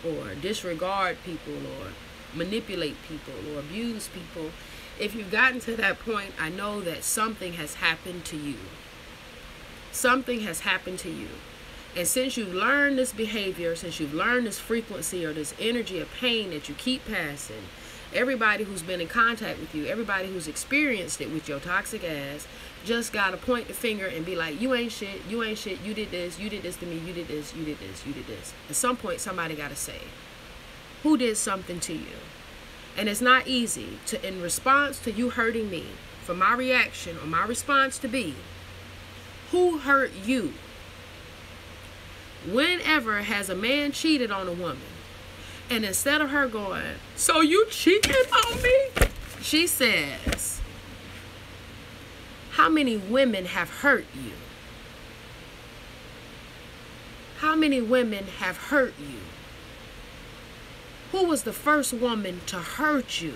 or disregard people or manipulate people or abuse people, if you've gotten to that point, I know that something has happened to you. Something has happened to you. And since you've learned this behavior, since you've learned this frequency or this energy of pain that you keep passing, everybody who's been in contact with you, everybody who's experienced it with your toxic ass, just got to point the finger and be like, you ain't shit, you ain't shit, you did this to me, you did this, you did this, you did this. At some point, somebody got to say, who did something to you? And it's not easy to, in response to you hurting me, for my reaction or my response to be, who hurt you? Whenever has a man cheated on a woman, and instead of her going, so you cheated on me? She says, how many women have hurt you? How many women have hurt you? Who was the first woman to hurt you?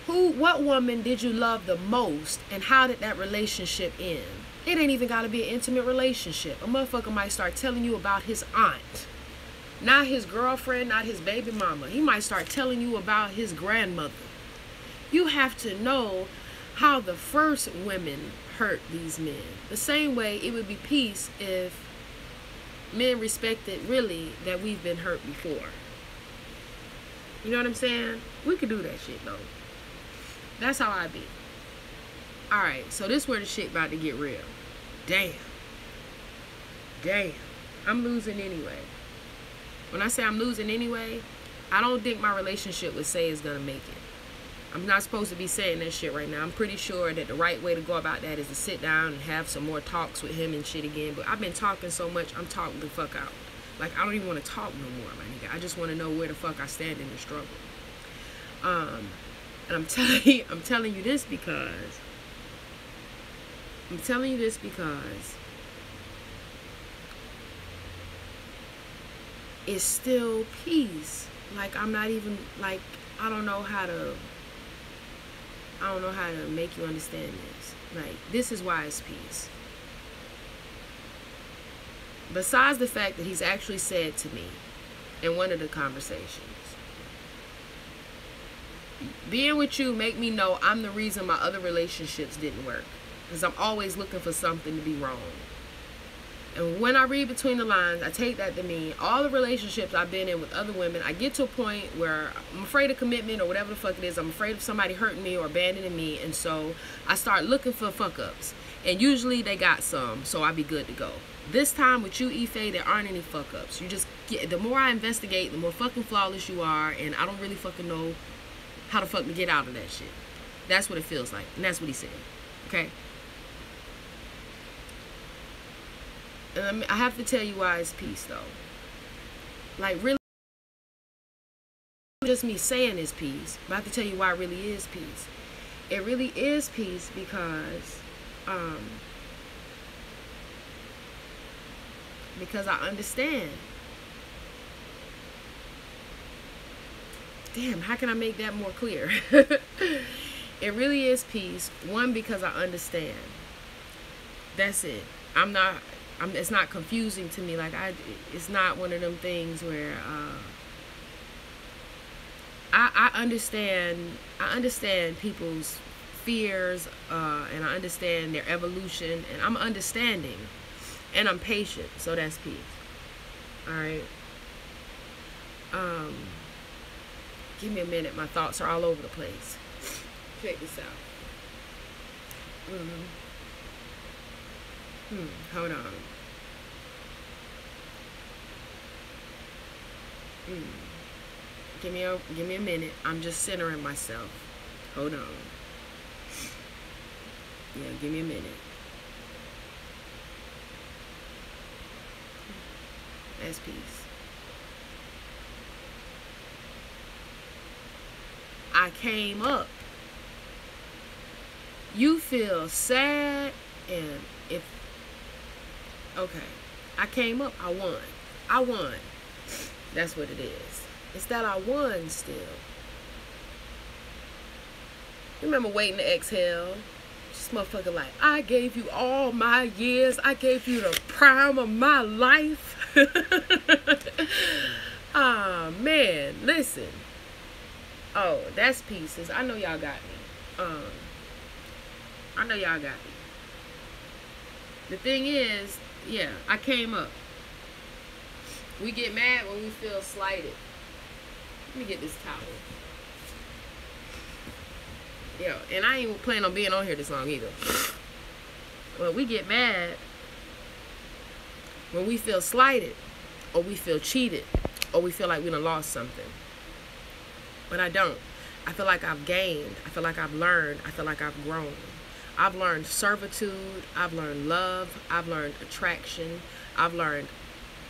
What woman did you love the most, and how did that relationship end? It ain't even got to be an intimate relationship. A motherfucker might start telling you about his aunt. Not his girlfriend, not his baby mama. He might start telling you about his grandmother. You have to know how the first women hurt these men. The same way it would be peace if men respected really that we've been hurt before. You know what I'm saying? We could do that shit though. That's how I be. Alright, so this where the shit about to get real. Damn. I'm losing anyway. When I say I'm losing anyway, I don't think my relationship with Say is gonna make it. I'm not supposed to be saying that shit right now. I'm pretty sure that the right way to go about that is to sit down and have some more talks with him and shit again. But I've been talking so much, I'm talking the fuck out. Like, I don't even want to talk no more, my nigga. I just want to know where the fuck I stand in the struggle. And I'm telling you this because it's still peace. Like, I'm not even, like, I don't know how to make you understand this. Like, this is why it's peace. Besides the fact that he's actually said to me in one of the conversations, being with you make me know I'm the reason my other relationships didn't work. Because I'm always looking for something to be wrong. And when I read between the lines, I take that to mean all the relationships I've been in with other women, I get to a point where I'm afraid of commitment or whatever the fuck it is. I'm afraid of somebody hurting me or abandoning me. And so I start looking for fuck-ups. And usually they got some, so I be good to go. This time with you, Ife, there aren't any fuck-ups. You just get, the more I investigate, the more fucking flawless you are. And I don't really fucking know how the fuck to get out of that shit. That's what it feels like. And that's what he said. Okay? And I have to tell you why it's peace, though. Like, really, just me saying it's peace, but I have to tell you why it really is peace. It really is peace because I understand. Damn, how can I make that more clear? It really is peace. One, because I understand. That's it. It's not confusing to me. Like, it's not one of them things where I understand people's fears, and I understand their evolution, and I'm understanding, and I'm patient. So that's peace. All right. Give me a minute. My thoughts are all over the place. Check this out. Hold on. Give me a minute. I'm just centering myself. Hold on. Yeah, give me a minute. That's peace. I came up. You feel sad, and okay, I came up, I won. That's what it is. It's that I won still. You remember Waiting to Exhale? This motherfucker like, I gave you all my years. I gave you the prime of my life. Ah, man, listen. Oh, that's pieces. I know y'all got me. I know y'all got me. The thing is, yeah, I came up. We get mad when we feel slighted. Let me get this towel. Yeah, and I ain't planning on being on here this long either. But we get mad when we feel slighted, or we feel cheated, or we feel like we done lost something. But I don't. I feel like I've gained. I feel like I've learned. I feel like I've grown. I've learned servitude. I've learned love. I've learned attraction. I've learned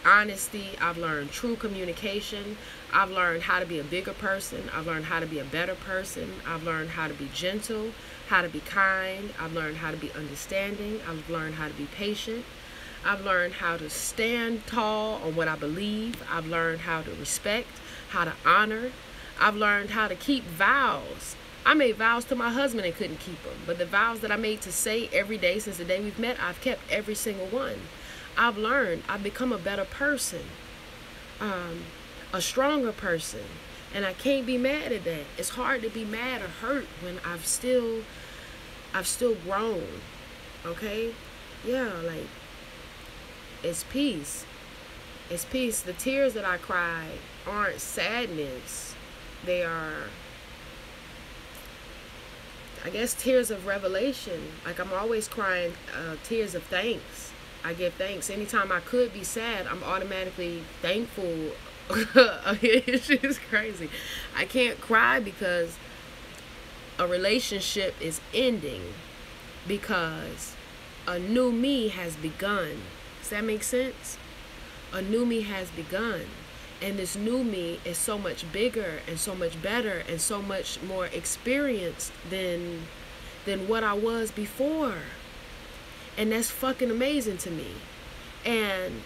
honesty. I've learned true communication. I've learned how to be a bigger person. I've learned how to be a better person. I've learned how to be gentle, how to be kind. I've learned how to be understanding. I've learned how to be patient. I've learned how to stand tall on what I believe. I've learned how to respect, how to honor. I've learned how to keep vows. I made vows to my husband and couldn't keep them. But the vows that I made to say every day since the day we've met, I've kept every single one. I've learned. I've become a better person, a stronger person. And I can't be mad at that. It's hard to be mad or hurt when I've still grown. Okay? Yeah, like, it's peace. It's peace. The tears that I cry aren't sadness. They are, I guess, tears of revelation. Like, I'm always crying tears of thanks. I give thanks. Anytime I could be sad, I'm automatically It's just crazy. I can't cry because a relationship is ending because a new me has begun. Does that make sense? A new me has begun. And this new me is so much bigger and so much better and so much more experienced than what I was before. And that's fucking amazing to me. And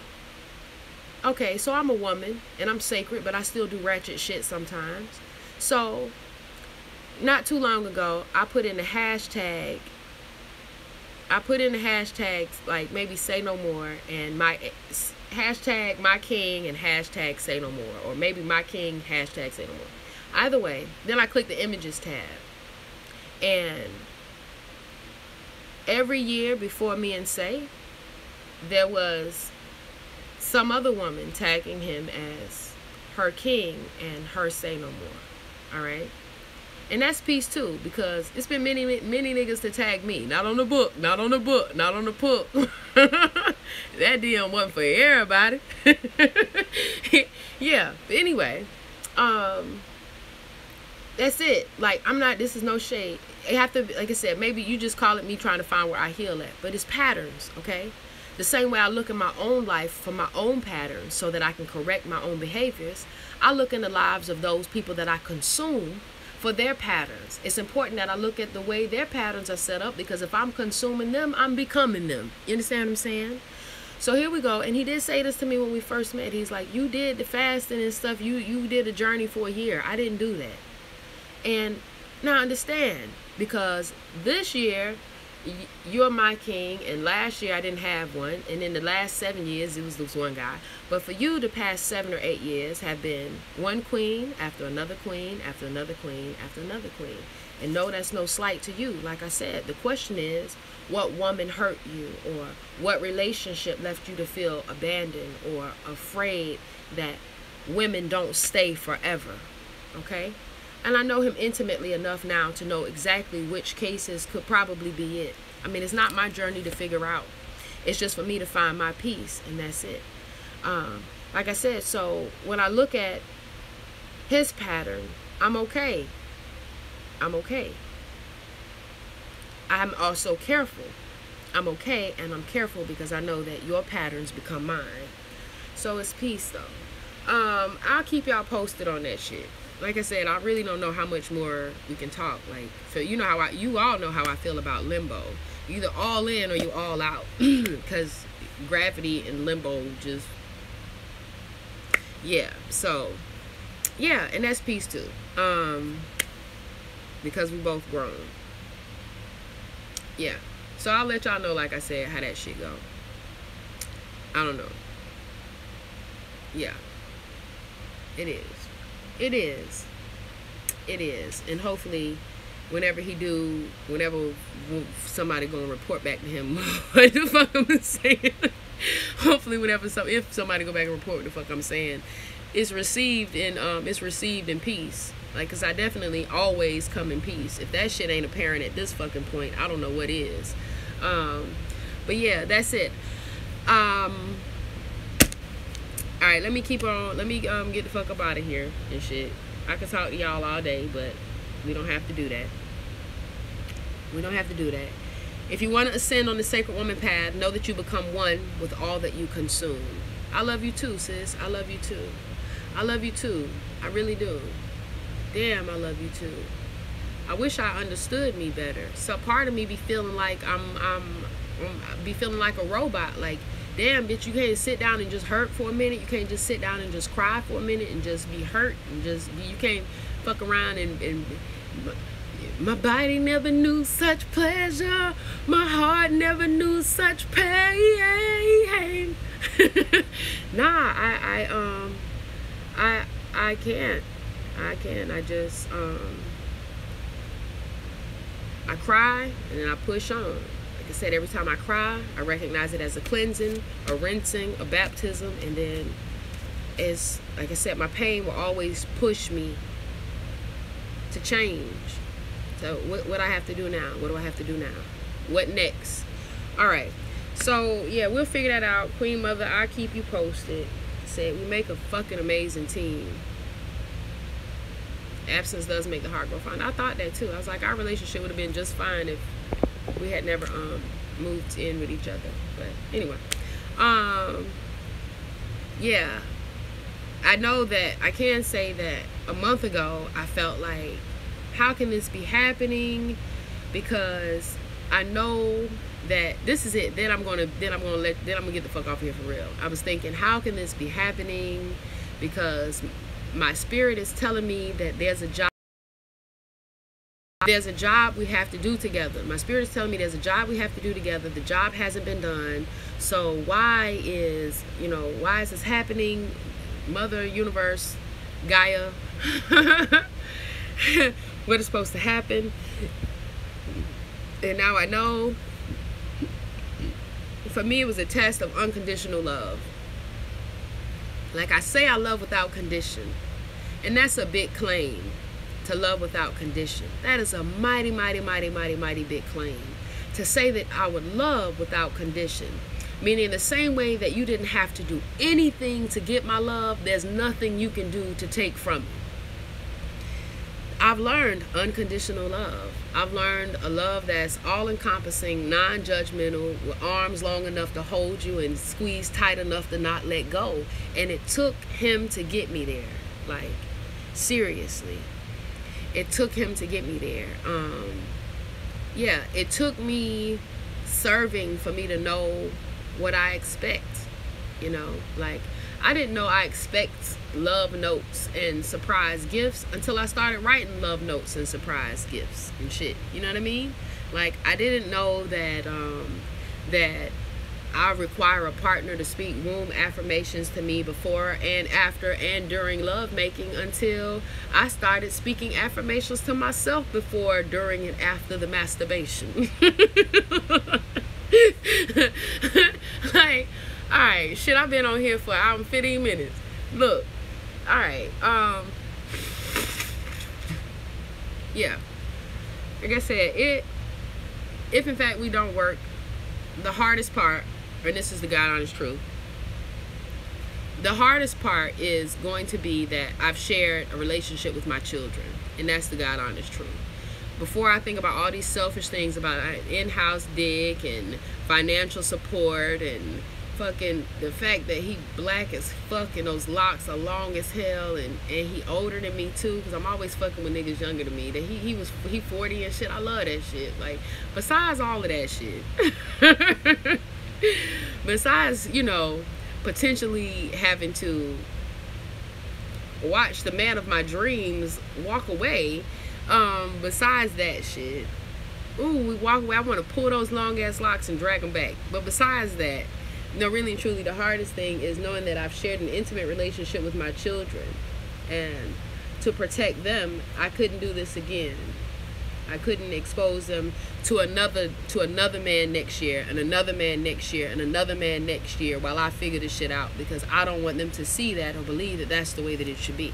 okay, so I'm a woman and I'm sacred, but I still do ratchet shit sometimes. So not too long ago, I put in the hashtag like maybe say no more and my hashtag my king and hashtag say no more, or maybe my king hashtag say no more. Either way, then I click the images tab, and every year before me and Say, there was some other woman tagging him as her king and her say no more. All right. And that's peace too, because it's been many niggas to tag me. Not on the book, not on the book, not on the book. That DM wasn't for everybody. Yeah, but anyway, that's it. Like, this is no shade. It have to, like I said, maybe you just call it me trying to find where I heal at. But it's patterns, okay? The same way I look in my own life for my own patterns so that I can correct my own behaviors, I look in the lives of those people that I consume for their patterns. It's important that I look at the way their patterns are set up, because if I'm consuming them, I'm becoming them. You understand what I'm saying? So here we go. And he did say this to me when we first met. He's like, you did the fasting and stuff. You did a journey for a year. I didn't do that. And now I understand, because this year you're my king, and last year I didn't have one, and in the last 7 years it was this one guy. But for you, the past 7 or 8 years have been one queen after another queen after another queen after another queen. And no, that's no slight to you. Like I said, the question is, what woman hurt you, or what relationship left you to feel abandoned or afraid that women don't stay forever? Okay? And I know him intimately enough now to know exactly which cases could probably be it. I mean, it's not my journey to figure out. It's just for me to find my peace, and that's it. Like I said, so when I look at his pattern, I'm okay. I'm okay. I'm also careful. I'm okay, and I'm careful because I know that your patterns become mine. So it's peace, though. I'll keep y'all posted on that shit. Like I said, I really don't know how much more we can talk. Like, so you all know how I feel about limbo. You either all in or you all out. Because gravity and limbo just, yeah. So, yeah, and that's peace too. Because we both grown. Yeah. So I'll let y'all know, like I said, how that shit go. I don't know. Yeah. It is. It is. It is. And hopefully, whenever somebody gonna report back to him what the fuck I'm saying, hopefully if somebody go back and report what the fuck I'm saying, it's received in peace. Like, cause I definitely always come in peace. If that shit ain't apparent at this fucking point, I don't know what is. But yeah, that's it. Alright, let me keep on. Let me get the fuck up out of here and shit. I could talk to y'all all day, but we don't have to do that. We don't have to do that. If you want to ascend on the sacred woman path, know that you become one with all that you consume. I love you too, sis. I love you too. I love you too. I really do. Damn, I love you too. I wish I understood me better. So part of me be feeling like be feeling like a robot. Like, damn, bitch, you can't sit down and just hurt for a minute. You can't just sit down and just cry for a minute and just be hurt and you can't fuck around and my body never knew such pleasure. My heart never knew such pain. Nah, I can't. I just I cry and then I push on. Like I said, every time I cry, I recognize it as a cleansing, a rinsing, a baptism, and then it's, like I said, my pain will always push me to change. So what I have to do now? What do I have to do now? What next? All right. So yeah, we'll figure that out. Queen Mother, I'll keep you posted. Said we make a fucking amazing team. absence does make the heart grow fond. I thought that too. I was like, our relationship would have been just fine if we had never moved in with each other. But anyway, yeah, I know that I can say that a month ago I felt like, how can this be happening? Because I know that this is it. Then I'm gonna get the fuck off here for real. I was thinking, how can this be happening? Because my spirit is telling me that there's a job we have to do together. My spirit is telling me there's a job we have to do together. The job hasn't been done. So why is this happening? Mother, universe, Gaia, what is supposed to happen? And now I know. For me, it was a test of unconditional love. Like I say, I love without condition. And that's a big claim, to love without condition. That is a mighty, mighty, mighty, mighty, mighty big claim. To say that I would love without condition. Meaning the same way that you didn't have to do anything to get my love, there's nothing you can do to take from it. I've learned unconditional love. I've learned a love that's all-encompassing, non-judgmental, with arms long enough to hold you and squeeze tight enough to not let go. And it took him to get me there. Like, seriously. It took him to get me there. Yeah, it took me serving for me to know what I expect. Like, I didn't know I expect love notes and surprise gifts until I started writing love notes and surprise gifts and shit. You know what I mean? Like, I didn't know that that I require a partner to speak womb affirmations to me before and after and during love making until I started speaking affirmations to myself before, during, and after the masturbation. Like, alright, shit, I've been on here for an hour and 15 minutes. Look, alright, yeah. Like I said, if in fact we don't work, the hardest part, and this is the God honest truth, the hardest part is going to be that I've shared a relationship with my children, and that's the God honest truth. Before I think about all these selfish things about in-house dick and financial support and fucking the fact that he black as fuck and those locks are long as hell, and he older than me too, because I'm always fucking with niggas younger than me, that he 40 and shit. I love that shit. Like, besides all of that shit, besides, potentially having to watch the man of my dreams walk away, besides that shit, ooh, we walk away, I want to pull those long ass locks and drag them back. But besides that, no, really and truly, the hardest thing is knowing that I've shared an intimate relationship with my children, and to protect them, I couldn't do this again. I couldn't expose them to another man next year, and another man next year, and another man next year, while I figure this shit out, because I don't want them to see that or believe that that's the way that it should be.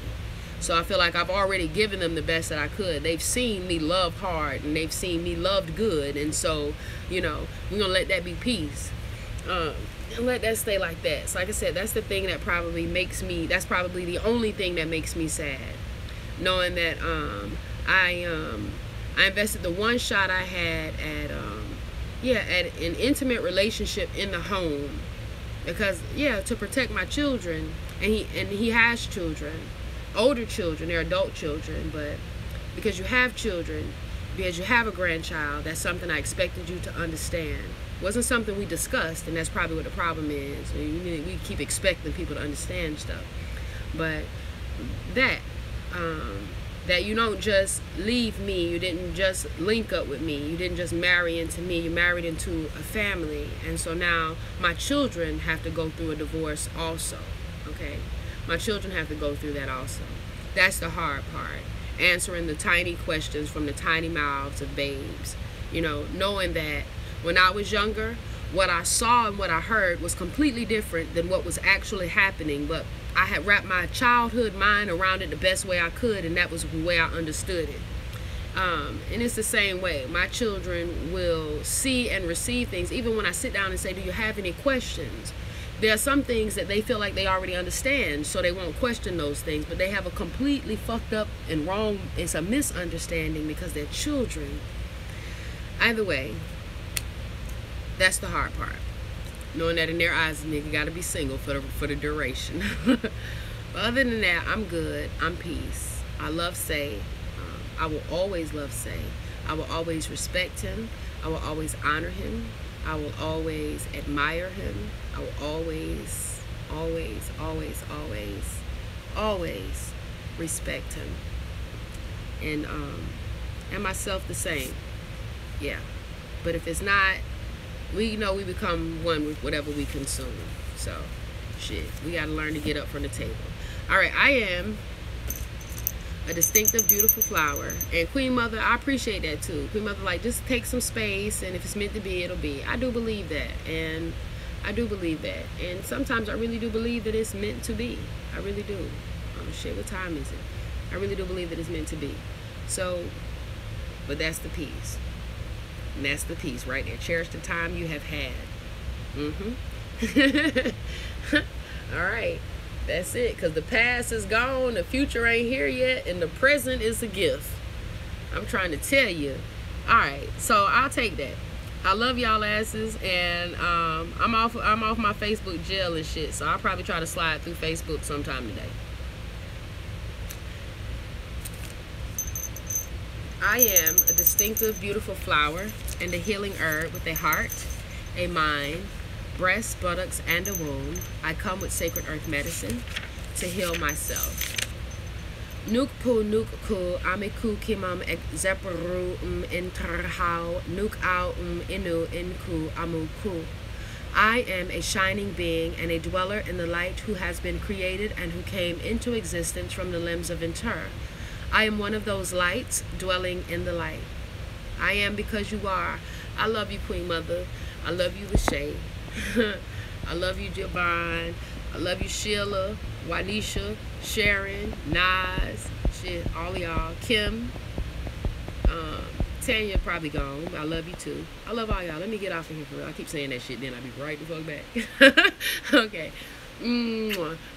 So I feel like I've already given them the best that I could. They've seen me love hard, and they've seen me loved good, and so, we're gonna let that be peace. And let that stay like that. So like I said, that's the thing that probably makes me, that's probably the only thing that makes me sad, knowing that I invested the one shot I had at at an intimate relationship in the home, because to protect my children, and he has children, older children, they're adult children, but because you have children, because you have a grandchild, that's something I expected you to understand. Wasn't something we discussed, and that's probably what the problem is. We keep expecting people to understand stuff, but that you don't just leave me, you didn't just link up with me, you didn't just marry into me, you married into a family, and so now my children have to go through a divorce also. Okay, my children have to go through that also. That's the hard part, answering the tiny questions from the tiny mouths of babes, knowing that when I was younger, what I saw and what I heard was completely different than what was actually happening, but I had wrapped my childhood mind around it the best way I could, and that was the way I understood it. And it's the same way. My children will see and receive things, even when I sit down and say, do you have any questions? There are some things that they feel like they already understand, so they won't question those things, but they have a completely fucked up and wrong, it's a misunderstanding because they're children. Either way, that's the hard part. Knowing that in their eyes, a nigga gotta be single for the duration. But other than that, I'm good. I'm peace. I love Say. I will always love Say. I will always respect him. I will always honor him. I will always admire him. I will always, always, always, always, always respect him. And myself the same. Yeah. But if it's not, we become one with whatever we consume. So, shit, we gotta learn to get up from the table. All right, I am a distinctive, beautiful flower. And Queen Mother, I appreciate that too. Queen Mother, like, just take some space, and if it's meant to be, it'll be. I do believe that, and I do believe that. And sometimes I really do believe that it's meant to be. I really do. Oh shit, what time is it? I really do believe that it's meant to be. So, but that's the piece. And that's the piece right there. Cherish the time you have had. All right. That's it. Because the past is gone. The future ain't here yet. And the present is a gift. I'm trying to tell you. All right. So I'll take that. I love y'all asses. And I'm off my Facebook jail and shit. So I'll probably try to slide through Facebook sometime today. I am a distinctive, beautiful flower and a healing herb with a heart, a mind, breasts, buttocks, and a womb. I come with sacred earth medicine to heal myself. Nuk pu nuk ku amiku kimam zeperu interhau nuk au inu inku amuku. I am a shining being and a dweller in the light who has been created and who came into existence from the limbs of Inter. I am one of those lights dwelling in the light. I am because you are. I love you, Queen Mother. I love you, Lachey. I love you, Javon. I love you, Sheila, Wanisha, Sharon, Nas, shit, all of y'all. Kim, Tanya probably gone. I love you too. I love all y'all. Let me get off of here for real. I keep saying that shit, then I'll be right the fuck back. Okay.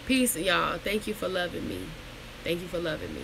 Peace, y'all. Thank you for loving me. Thank you for loving me.